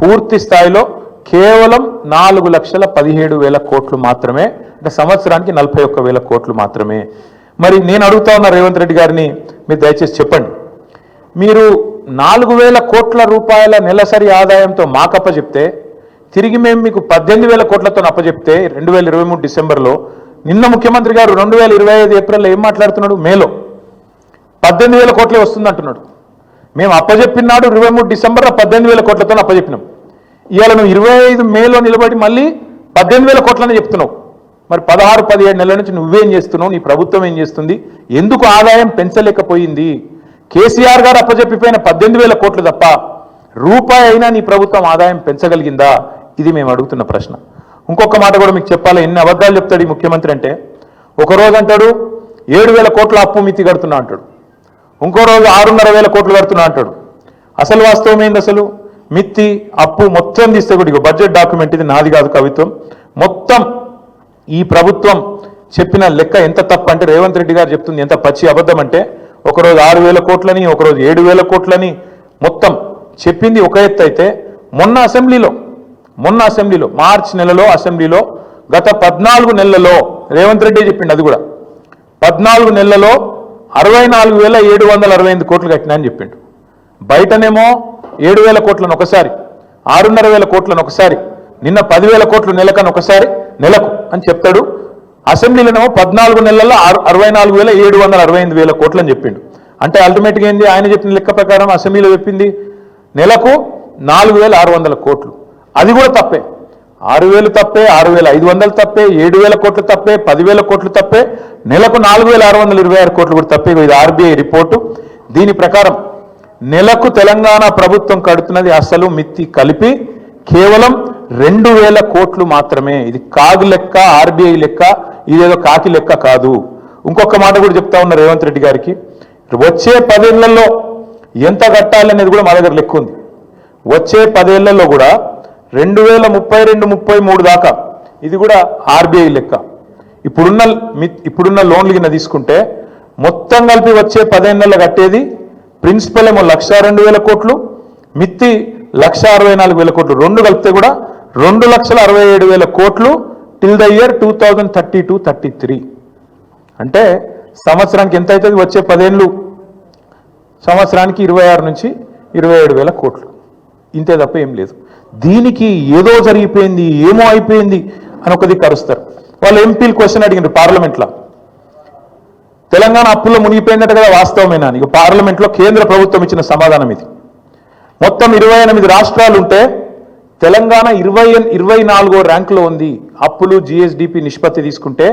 పూర్తి స్థాయిలో కేవలం 4,17,000 కోట్లు మాత్రమే. అంటే సంవత్సరానికి 41,000 కోట్లు మాత్రమే. మరి నేను అడుగుతా ఉన్న రేవంత్ రెడ్డి గారిని, మీరు దయచేసి చెప్పండి, మీరు 4,000 కోట్ల రూపాయల నెలసరి ఆదాయంతో మాకప్ప చెప్తే తిరిగి మేము మీకు 18,000 కోట్లతో అప్పచెప్తే 2023 డిసెంబర్లో, నిన్న ముఖ్యమంత్రి గారు 2025 ఏప్రిల్లో ఏం మాట్లాడుతున్నాడు? మేలో 18,000 కోట్లే వస్తుంది అంటున్నాడు. మేము అప్పచెప్పినాడు 23 డిసెంబర్లో 18,000 కోట్లతో అప్పచెప్పినాం. ఇవాళ నువ్వు 25 మేలో నిలబడి మళ్ళీ 18,000 కోట్లని చెప్తున్నావు. మరి 16-17 నెలల నుంచి నువ్వేం చేస్తున్నావు, నీ ప్రభుత్వం ఏం చేస్తుంది, ఎందుకు ఆదాయం పెంచలేకపోయింది? కేసీఆర్ గారు అప్పచెప్పిపోయిన 18,000 కోట్లు తప్ప రూపాయి అయినా నీ ప్రభుత్వం ఆదాయం పెంచగలిగిందా? ఇది మేము అడుగుతున్న ప్రశ్న. ఇంకొక మాట కూడా మీకు చెప్పాలి, ఎన్ని అబద్ధాలు చెప్తాడు ఈ ముఖ్యమంత్రి అంటే, ఒకరోజు అంటాడు 7,000 కోట్ల అప్పు మితి కడుతున్నా అంటాడు, ఇంకో రోజు 6,500 కోట్లు కడుతున్నా అంటాడు. అసలు వాస్తవం ఏంది? అసలు మిత్తి అప్పు మొత్తం తీస్తే కూడా బడ్జెట్ డాక్యుమెంట్ ఇది, నాది కాదు కవిత్వం. మొత్తం ఈ ప్రభుత్వం చెప్పిన లెక్క ఎంత తప్పు అంటే రేవంత్ రెడ్డి గారు చెప్తుంది ఎంత పచ్చి అబద్ధం అంటే ఒకరోజు 6,000 కోట్లని, ఒకరోజు 7,000 కోట్లని మొత్తం చెప్పింది ఒక ఎత్తు అయితే మొన్న అసెంబ్లీలో మార్చి నెలలో అసెంబ్లీలో గత 14 నెలలలో రేవంత్ రెడ్డి చెప్పిండు, అది కూడా 14 నెలలలో 64,768 కోట్లు కట్టినా అని చెప్పిండు. బయటనేమో 7,000 కోట్లను ఒకసారి, 6,500 కోట్లను ఒకసారి, నిన్న 10,000 కోట్లు నెలకు అని చెప్తాడు. అసెంబ్లీలోనేమో 14 నెలల్లో 64,768 కోట్లు అని చెప్పిండు. అంటే అల్టిమేట్గా ఏంది, ఆయన చెప్పిన లెక్క ప్రకారం అసెంబ్లీలో చెప్పింది నెలకు 4,600 కోట్లు. అది కూడా తప్పే. 6,000 తప్పే, 6,500 తప్పే, 7,000 కోట్లు తప్పే, 10,000 కోట్లు తప్పే, నెలకు 4,626 కోట్లు కూడా తప్పే. ఇది ఆర్బీఐ రిపోర్టు. దీని ప్రకారం నెలకు తెలంగాణ ప్రభుత్వం కడుతున్నది అసలు మిత్తి కలిపి కేవలం 2,000 కోట్లు మాత్రమే. ఇది కాగు లెక్క, ఆర్బీఐ లెక్క, ఇదేదో కాకి లెక్క కాదు. ఇంకొక మాట కూడా చెప్తా ఉన్న రేవంత్ రెడ్డి గారికి, వచ్చే 10 ఏళ్లలో ఎంత కట్టాలనేది కూడా మా దగ్గర లెక్క ఉంది. వచ్చే 10 ఏళ్లలో కూడా 2032-33 దాకా ఇది కూడా ఆర్బీఐ లెక్క. ఇప్పుడున్న లోన్లు కింద తీసుకుంటే మొత్తం కలిపి వచ్చే 10 ఏళ్లలో కట్టేది ప్రిన్సిపల్ ఏమో 1,02,000 కోట్లు, మిత్తి 1,64,000 కోట్లు, రెండు కలిపితే కూడా 2,67,000 కోట్లు టిల్ ద ఇయర్ 2032-33. అంటే సంవత్సరానికి ఎంత అవుతుంది? వచ్చే 10 ఏళ్ళు సంవత్సరానికి 26,000-27,000 కోట్లు. ఇంతే తప్ప ఏం లేదు. దీనికి ఏదో జరిగిపోయింది, ఏమో అయిపోయింది అని ఒక దిక్కు అరుస్తారు. వాళ్ళు ఎంపీలు క్వశ్చన్ అడిగినారు పార్లమెంట్లో, తెలంగాణ అప్పుల్లో మునిగిపోయిందట కదా, వాస్తవమేనా? ఇక పార్లమెంట్లో కేంద్ర ప్రభుత్వం ఇచ్చిన సమాధానం ఇది. మొత్తం 28 రాష్ట్రాలు ఉంటే తెలంగాణ 24వ ర్యాంకులో ఉంది. అప్పులు జిఎస్డిపి నిష్పత్తి తీసుకుంటే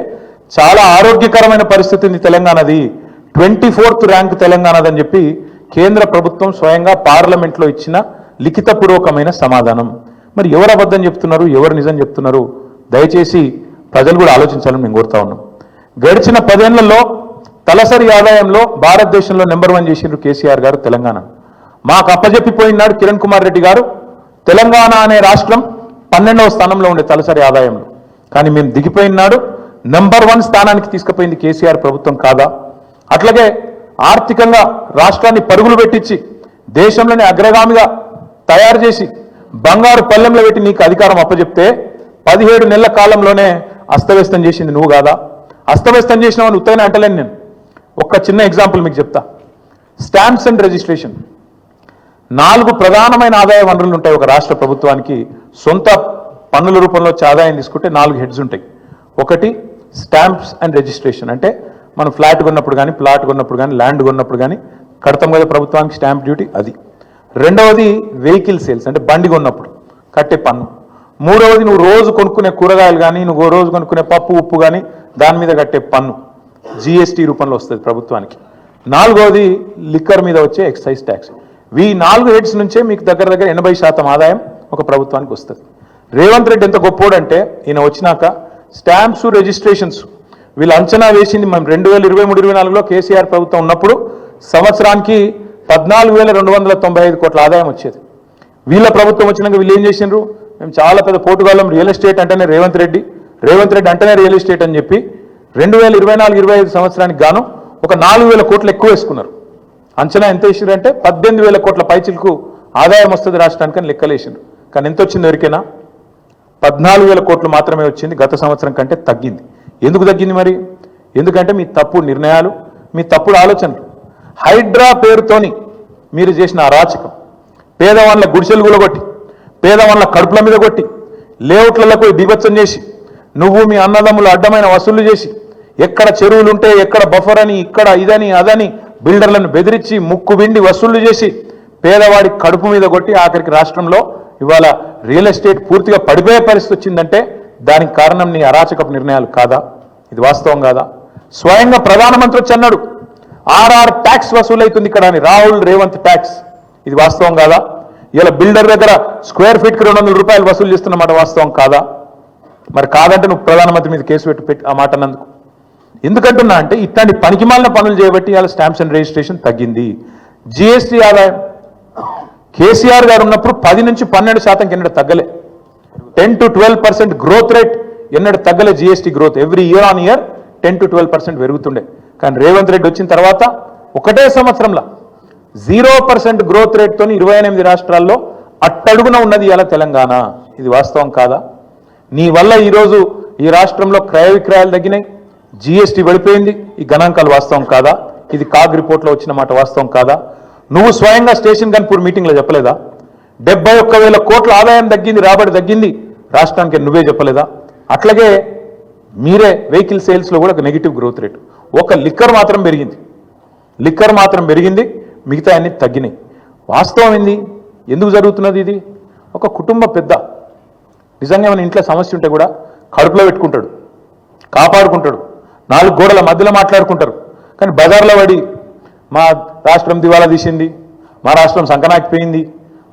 చాలా ఆరోగ్యకరమైన పరిస్థితి ఉంది తెలంగాణది. 24th ర్యాంక్ తెలంగాణదని చెప్పి కేంద్ర ప్రభుత్వం స్వయంగా పార్లమెంట్లో ఇచ్చిన లిఖితపూర్వకమైన సమాధానం. మరి ఎవరు అబద్ధం చెప్తున్నారు, ఎవరు నిజం చెప్తున్నారు? దయచేసి ప్రజలు కూడా ఆలోచించాలని మేము కోరుతా ఉన్నాం. గడిచిన 10 ఏళ్లలో తలసరి ఆదాయంలో భారతదేశంలో నెంబర్ 1 చేసిండ్రు కేసీఆర్ గారు తెలంగాణ. మాకు అప్పజెప్పిపోయినాడు కిరణ్ కుమార్ రెడ్డి గారు. తెలంగాణ అనే రాష్ట్రం 12వ స్థానంలో ఉండే తలసరి ఆదాయంలో, కానీ మేము దిగిపోయినాడు నెంబర్ 1 స్థానానికి తీసుకుపోయింది కేసీఆర్ ప్రభుత్వం కాదా? అట్లాగే ఆర్థికంగా రాష్ట్రాన్ని పరుగులు పెట్టించి దేశంలోనే అగ్రగామిగా తయారు చేసి బంగారు పల్లెంలో పెట్టి నీకు అధికారం అప్పచెప్తే 17 నెలల కాలంలోనే అస్తవ్యస్తం చేసింది నువ్వు కాదా? అస్తవ్యస్తం చేసినావని ఉత్తగానే అంటలేను నేను. ఒక చిన్న ఎగ్జాంపుల్ మీకు చెప్తా. స్టాంప్స్ అండ్ రిజిస్ట్రేషన్ 4 ప్రధానమైన ఆదాయ వనరులు ఉంటాయి ఒక రాష్ట్ర ప్రభుత్వానికి. సొంత పన్నుల రూపంలో వచ్చే ఆదాయం తీసుకుంటే 4 హెడ్స్ ఉంటాయి. ఒకటి స్టాంప్స్ అండ్ రిజిస్ట్రేషన్, అంటే మనం ఫ్లాట్ కొన్నప్పుడు కానీ, ప్లాట్ కొన్నప్పుడు కానీ, ల్యాండ్ కొన్నప్పుడు కానీ కడతాం కదా ప్రభుత్వానికి స్టాంప్ డ్యూటీ, అది. రెండవది వెహికల్ సేల్స్, అంటే బండి కొన్నప్పుడు కట్టే పన్ను. మూడవది నువ్వు రోజు కొనుక్కునే కూరగాయలు కానీ, నువ్వు రోజు కొనుక్కునే పప్పు ఉప్పు కానీ దాని మీద కట్టే పన్ను జిఎస్టీ రూపంలో వస్తుంది ప్రభుత్వానికి. నాలుగవది లిక్కర్ మీద వచ్చే ఎక్సైజ్ ట్యాక్స్. ఈ 4 హెడ్స్ నుంచే మీకు దగ్గర 80% ఆదాయం ఒక ప్రభుత్వానికి వస్తుంది. రేవంత్ రెడ్డి ఎంత గొప్పోడంటే ఈయన వచ్చినాక స్టాంప్స్ రిజిస్ట్రేషన్స్ వీళ్ళు అంచనా వేసింది మనం 2023-24లో కేసీఆర్ ప్రభుత్వం ఉన్నప్పుడు సంవత్సరానికి 14,295 కోట్ల ఆదాయం వచ్చేది. వీళ్ళ ప్రభుత్వం వచ్చినాక వీళ్ళు ఏం చేసిండ్రు, మేము చాలా పెద్ద పోటుగాళ్ళం, రియల్ ఎస్టేట్ అంటేనే రేవంత్ రెడ్డి అంటేనే రియల్ ఎస్టేట్ అని చెప్పి 2024-25 సంవత్సరానికి గాను ఒక 4,000 కోట్లు ఎక్కువ వేసుకున్నారు. అంచనా ఎంత వేసిండ్రంటే 18,000 కోట్ల పైచిలకు ఆదాయం వస్తుంది రాష్ట్రానికి అని లెక్కలేసిండ్రు. కానీ ఎంత వచ్చింది ఎవరికైనా? 14,000 కోట్లు మాత్రమే వచ్చింది. గత సంవత్సరం కంటే తగ్గింది. ఎందుకు తగ్గింది మరి? ఎందుకంటే మీ తప్పుడు నిర్ణయాలు, మీ తప్పుడు ఆలోచనలు. హైడ్రా పేరుతోని మీరు చేసిన అరాచకం, పేదవాళ్ళ గుడిసెలు కూలగొట్టి, పేదవాళ్ళ కడుపుల మీద కొట్టి, లేఅవుట్లకు బీభత్సం చేసి, నువ్వు మీ అన్నదమ్ములు అడ్డమైన వసూళ్లు చేసి, ఎక్కడ చెరువులు ఉంటే ఎక్కడ బఫర్ అని, ఇక్కడ ఇదని అదని బిల్డర్లను బెదిరించి ముక్కు బిండి వసూళ్లు చేసి పేదవాడి కడుపు మీద కొట్టి ఆఖరికి రాష్ట్రంలో ఇవాళ రియల్ ఎస్టేట్ పూర్తిగా పడిపోయే పరిస్థితి వచ్చిందంటే దానికి కారణం నీ అరాచకపు నిర్ణయాలు కాదా? ఇది వాస్తవం కాదా? స్వయంగా ప్రధానమంత్రి వచ్చి అన్నాడు ఆర్ఆర్ ట్యాక్స్ వసూలైతుంది ఇక్కడ అని, రాహుల్ రేవంత్ ట్యాక్స్. ఇది వాస్తవం కాదా? ఇలా బిల్డర్ దగ్గర స్క్వేర్ ఫీట్కి 200 రూపాయలు వసూలు చేస్తున్నమాట వాస్తవం కాదా? మరి కాదంటే నువ్వు ప్రధానమంత్రి మీద కేసు పెట్టి ఆ మాట అన్నందుకు. ఎందుకంటున్నా అంటే ఇట్లాంటి పనికిమాలిన పనులు చేయబట్టి ఇవాళ స్టాంప్స్ అండ్ రిజిస్ట్రేషన్ తగ్గింది. జిఎస్టీ ఆదాయం కేసీఆర్ గారు ఉన్నప్పుడు 10 నుంచి 12% ఎన్నడూ తగ్గలే. 10 to 12% గ్రోత్ రేట్ ఎన్నడూ తగ్గలే. GST growth every year on year 10 to 12% పెరుగుతుండే. కానీ రేవంత్ రెడ్డి వచ్చిన తర్వాత ఒకటే సంవత్సరంలో 0% గ్రోత్ రేట్తో 28 రాష్ట్రాల్లో అట్టడుగున ఉన్నది ఇలా తెలంగాణ. ఇది వాస్తవం కాదా? నీ వల్ల ఈరోజు ఈ రాష్ట్రంలో క్రయ విక్రయాలు తగ్గినాయి, జిఎస్టీ పడిపోయింది. ఈ గణాంకాలు వాస్తవం కాదా? ఇది కాగ్ రిపోర్ట్లో వచ్చిన మాట వాస్తవం కాదా? నువ్వు స్వయంగా స్టేషన్ గన్పూర్ మీటింగ్లో చెప్పలేదా? 71,000 కోట్ల ఆదాయం తగ్గింది, రాబడి తగ్గింది రాష్ట్రానికి, నువ్వే చెప్పలేదా? అట్లాగే మీరే వెహికల్ సేల్స్లో కూడా ఒక నెగిటివ్ గ్రోత్ రేట్. ఒక లిక్కర్ మాత్రం పెరిగింది, మిగతా అన్ని తగ్గినాయి. వాస్తవం ఏంది? ఎందుకు జరుగుతున్నది ఇది? ఒక కుటుంబ పెద్ద నిజంగా మన ఇంట్లో సమస్య ఉంటే కూడా కడుపులో పెట్టుకుంటాడు, కాపాడుకుంటాడు, 4 గోడల మధ్యలో మాట్లాడుకుంటారు. కానీ బజార్లో పడి మా రాష్ట్రం దివాలా తీసింది, మా రాష్ట్రం సంకనాకిపోయింది,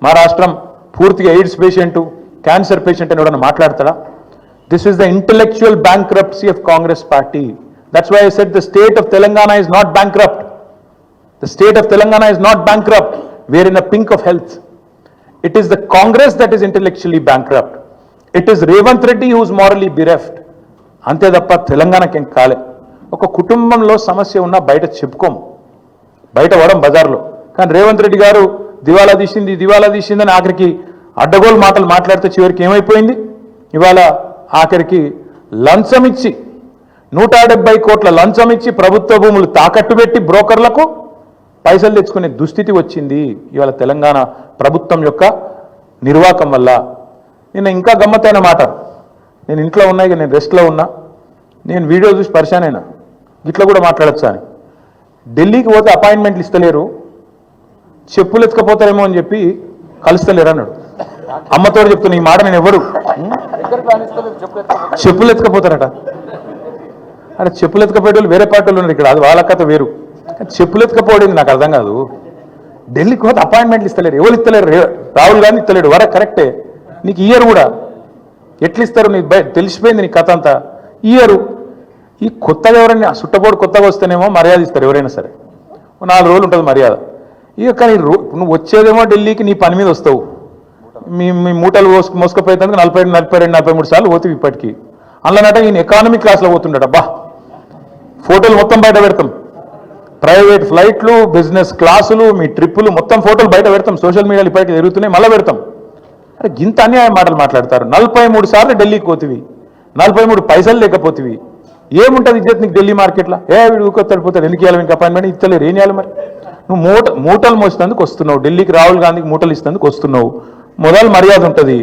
మా రాష్ట్రం పూర్తిగా ఎయిడ్స్ పేషెంటు, క్యాన్సర్ పేషెంట్ అని ఎవడన్నా మాట్లాడతాడా? This is the intellectual bankruptcy of Congress party. That's why I said the state of Telangana is not bankrupt. The state of Telangana is not bankrupt. We are in the pink of health. It is the Congress that is intellectually bankrupt. It is Revanth Reddy who is morally bereft. అంతే తప్ప తెలంగాణకి ఏం కాలే. ఒక కుటుంబంలో సమస్య ఉన్నా బయట చెప్పుకోము, బయట వడం బజార్లో. కానీ రేవంత్ రెడ్డి గారు దివాలా తీసిందని ఆఖరికి అడ్డగోలు మాటలు మాట్లాడితే చివరికి ఏమైపోయింది? ఇవాళ ఆఖరికి లంచం ఇచ్చి 170 కోట్ల లంచం ఇచ్చి ప్రభుత్వ భూములు తాకట్టు పెట్టి బ్రోకర్లకు పైసలు తెచ్చుకునే దుస్థితి వచ్చింది ఇవాళ తెలంగాణ ప్రభుత్వం యొక్క నిర్వాకం వల్ల. నేను ఇంకా గమ్మత్తైన మాట, నేను ఇంట్లో ఉన్నా, ఇక నేను రెస్ట్లో ఉన్నా, నేను వీడియో చూసి పరిశాన్ అయినా, ఇట్లా కూడా మాట్లాడచ్చా అని. ఢిల్లీకి పోతే అపాయింట్మెంట్లు ఇస్తలేరు, చెప్పులు ఎత్తుకపోతారేమో అని చెప్పి కలుస్తలేరు అన్నాడు. అమ్మతో చెప్తున్నా ఈ మాట. నేను ఎవరు చెప్పులు ఎత్తుకపోతారట? అరే చెప్పులు ఎత్తుకపోయే వాళ్ళు వేరే పార్టీలు ఉన్నారు ఇక్కడ, అది వాళ్ళ కథ వేరు. చెప్పులు ఎత్తుకపోవడం నాకు అర్థం కాదు. ఢిల్లీకి పోతే అపాయింట్మెంట్లు ఇస్తలేరు, ఎవరు ఇస్తలేరు? రాహుల్ గాంధీ ఇస్తలేడు, వరకు కరెక్టే. నీకు ఇయర్ కూడా ఎట్లా ఇస్తారు? నీకు తెలిసిపోయింది నీ కథ అంతా. ఇయరు ఈ కొత్తగా ఎవరైనా సుట్టపోడు కొత్తగా వస్తేనేమో మర్యాద ఇస్తారు ఎవరైనా సరే, 4 రోజులు ఉంటుంది మర్యాద. ఇక కానీ నువ్వు వచ్చేదేమో ఢిల్లీకి నీ పని మీద వస్తావు, మీ మూటలు మోసుకపోయేందుకు 42, 43 సార్లు పోతావు ఇప్పటికీ. అందులోనట ఈయన ఎకానమీ క్లాస్లో పోతుండట. అబ్బా, ఫోటోలు మొత్తం బయట పెడతాం, ప్రైవేట్ ఫ్లైట్లు, బిజినెస్ క్లాసులు, మీ ట్రిప్పులు మొత్తం ఫోటోలు బయట పెడతాం, సోషల్ మీడియాలో ఇప్పటికీ జరుగుతున్నాయి, మళ్ళీ పెడతాం. అరే గింత అన్యాయం మాటలు మాట్లాడతారు. 43 సార్లు ఢిల్లీకి పోతివి, 43 పైసలు లేకపోతివి, ఏముంటుంది ఇజ్జత్ నీకు ఢిల్లీ మార్కెట్లో? వీడు ఊకొత్తడిపోతాడు, ఎందుకు ఇవ్వాలి మీకు అపాయింట్మెంట్? ఇస్తలేరు, ఏం చేయాలి మరి? నువ్వు మూటలు మోసేందుకు వస్తున్నావు ఢిల్లీకి, రాహుల్ గాంధీకి మూటలు ఇస్తేందుకు వస్తున్నావు, మొదలు మర్యాద ఉంటుంది,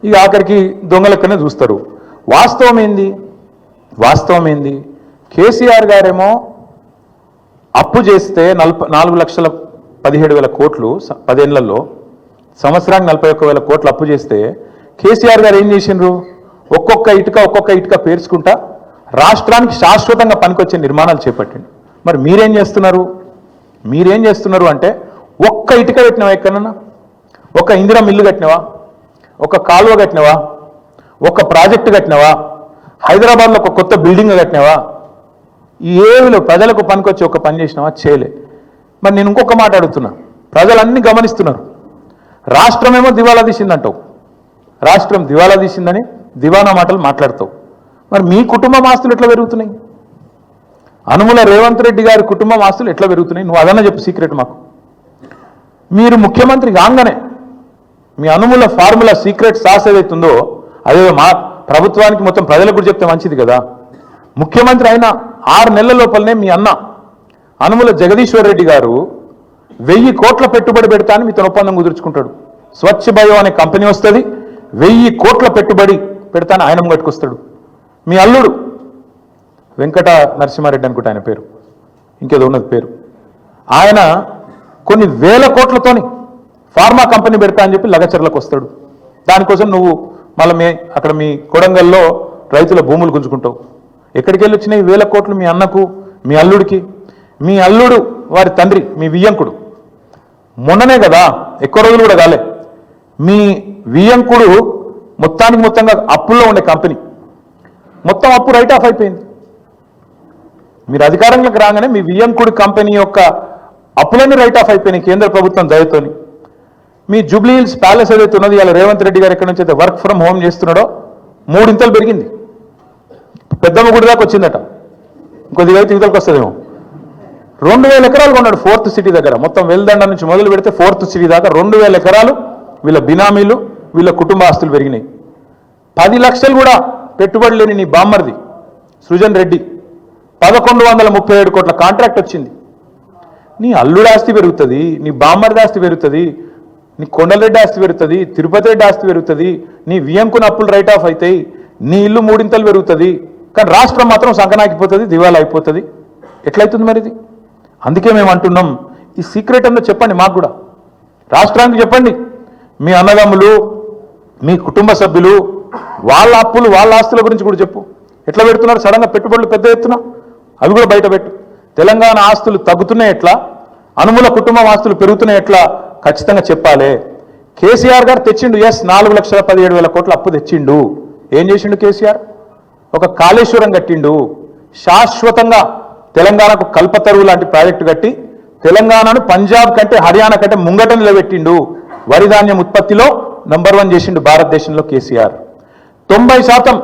ఇక ఆఖరికి దొంగలెక్కనే చూస్తారు. వాస్తవం ఏంది? కేసీఆర్ గారేమో అప్పు చేస్తే 4,17,000 కోట్లు 10 ఏళ్లలో, సంవత్సరానికి 41,000 కోట్లు అప్పు చేస్తే కేసీఆర్ గారు ఏం చేసిండ్రు? ఒక్కొక్క ఇటుక పేర్చుకుంటా రాష్ట్రానికి శాశ్వతంగా పనికొచ్చే నిర్మాణాలు చేపట్టిండు. మరి మీరేం చేస్తున్నారు అంటే, ఒక్క ఇటుక కట్టినవా ఎక్కడన్నా? ఒక ఇందిరం ఇల్లు కట్టినవా? ఒక కాలువ కట్టినవా? ఒక ప్రాజెక్టు కట్టినవా? హైదరాబాద్లో ఒక కొత్త బిల్డింగ్ కట్టినవా? ఏమిలో ప్రజలకు పనికొచ్చి ఒక పని చేసినావా? చేయలే. మరి నేను ఇంకొక మాట అడుగుతున్నా, ప్రజలన్నీ గమనిస్తున్నారు. రాష్ట్రమేమో దివాలా తీసిందంటావు, రాష్ట్రం దివాలా తీసిందని దివానా మాటలు మాట్లాడతావు. మరి మీ కుటుంబం ఆస్తులు ఎట్లా పెరుగుతున్నాయి? అనుముల రేవంత్ రెడ్డి గారి కుటుంబం ఆస్తులు ఎట్లా పెరుగుతున్నాయి? నువ్వు అదన్నా చెప్పు సీక్రెట్ మాకు. మీరు ముఖ్యమంత్రి కాగానే మీ అనుముల ఫార్ములా సీక్రెట్ సాస్ ఏదైతుందో అదే మా ప్రభుత్వానికి మొత్తం ప్రజలకు కూడా చెప్తే మంచిది కదా. ముఖ్యమంత్రి అయిన 6 నెలల లోపలనే మీ అన్న అనుముల జగదీశ్వర్ రెడ్డి గారు 1000 కోట్ల పెట్టుబడి పెడతా అని మీతో ఒప్పందం కుదుర్చుకుంటాడు. స్వచ్ఛ బయో అనే కంపెనీ వస్తుంది, 1000 కోట్ల పెట్టుబడి పెడతాను ఆయన ముంగట్టుకొస్తాడు. మీ అల్లుడు వెంకట నరసింహారెడ్డి అనుకుంటా ఆయన పేరు, ఇంకేదో ఉన్నది పేరు, ఆయన కొన్ని వేల కోట్లతోని ఫార్మా కంపెనీ పెడతా అని చెప్పి లగచర్లకు వస్తాడు. దానికోసం నువ్వు మళ్ళీ అక్కడ మీ కొడంగల్లో రైతుల భూములు గుంజుకుంటావు. ఎక్కడికి వెళ్ళి వచ్చినాయి 1000 కోట్లు? మీ అన్నకు, మీ అల్లుడికి. మీ అల్లుడు వారి తండ్రి మీ వియ్యంకుడు మొన్ననే కదా, ఎక్కువ రోజులు కూడా కాలే, మీ వియ్యంకుడు మొత్తంగా అప్పుల్లో ఉండే కంపెనీ మొత్తం అప్పు రైట్ ఆఫ్ అయిపోయింది. మీరు అధికారంలోకి రాగానే మీ వియ్యంకుడి కంపెనీ యొక్క అప్పులన్నీ రైట్ ఆఫ్ అయిపోయినాయి కేంద్ర ప్రభుత్వం దయతోని. మీ జూబ్లీ హిల్స్ ప్యాలెస్ ఏదైతే ఉన్నది ఇలా రేవంత్ రెడ్డి గారు ఎక్కడి నుంచి అయితే వర్క్ ఫ్రమ్ హోమ్ చేస్తున్నాడో 3 ఇంతలు పెరిగింది. పెద్దమ్మ గుడి దాకా వచ్చిందట, ఇంకొద్దిగా అయితే ఇవతలకు వస్తుందేమో. 2000 ఎకరాలు కొన్నాడు 4th సిటీ దగ్గర. మొత్తం వెల్దండ నుంచి మొదలు పెడితే 4th సిటీ దాకా 2000 ఎకరాలు వీళ్ళ బినామీలు, వీళ్ళ కుటుంబ ఆస్తులు పెరిగినాయి. 10 లక్షలు కూడా పెట్టుబడి లేని నీ బామ్మర్ది సృజన్ రెడ్డి 1137 కోట్ల కాంట్రాక్ట్ వచ్చింది. నీ అల్లుడు ఆస్తి పెరుగుతుంది, నీ బామ్మర్ది ఆస్తి పెరుగుతుంది, నీ కొండలరెడ్డి ఆస్తి పెరుగుతుంది, తిరుపతి రెడ్డి ఆస్తి పెరుగుతుంది, నీ వియంకున అప్పులు రైట్ ఆఫ్ అవుతాయి, నీ ఇల్లు 3 ఇంతలు పెరుగుతుంది. కానీ రాష్ట్రం మాత్రం సంకనాకిపోతుంది, దివాలా అయిపోతుంది. ఎట్లయితుంది మరి ఇది? అందుకే మేము అంటున్నాం, ఈ సీక్రెట్ అంతా చెప్పండి మాకు కూడా, రాష్ట్రానికి చెప్పండి. మీ అన్నదమ్ములు, మీ కుటుంబ సభ్యులు, వాళ్ళ అప్పులు, వాళ్ళ ఆస్తుల గురించి కూడా చెప్పు. ఎట్లా పెడుతున్నారు సడన్గా పెట్టుబడులు పెద్ద ఎత్తున, అవి కూడా బయట పెట్టు. తెలంగాణ ఆస్తులు తగ్గుతున్నాయి ఎట్లా, అనుమూల కుటుంబం ఆస్తులు పెరుగుతున్నాయి ఎట్లా ఖచ్చితంగా చెప్పాలి. కేసీఆర్ గారు తెచ్చిండు, ఎస్ 4,17,000 కోట్ల అప్పు తెచ్చిండు. ఏం చేసిండు కేసీఆర్? ఒక కాళేశ్వరం కట్టిండు, శాశ్వతంగా తెలంగాణకు కల్పతరువు లాంటి ప్రాజెక్టు కట్టి తెలంగాణను పంజాబ్ కంటే హర్యానా కంటే ముంగట నిలబెట్టిండు. వరి ధాన్యం ఉత్పత్తిలో నంబర్ 1 చేసిండు భారతదేశంలో కేసీఆర్. 90%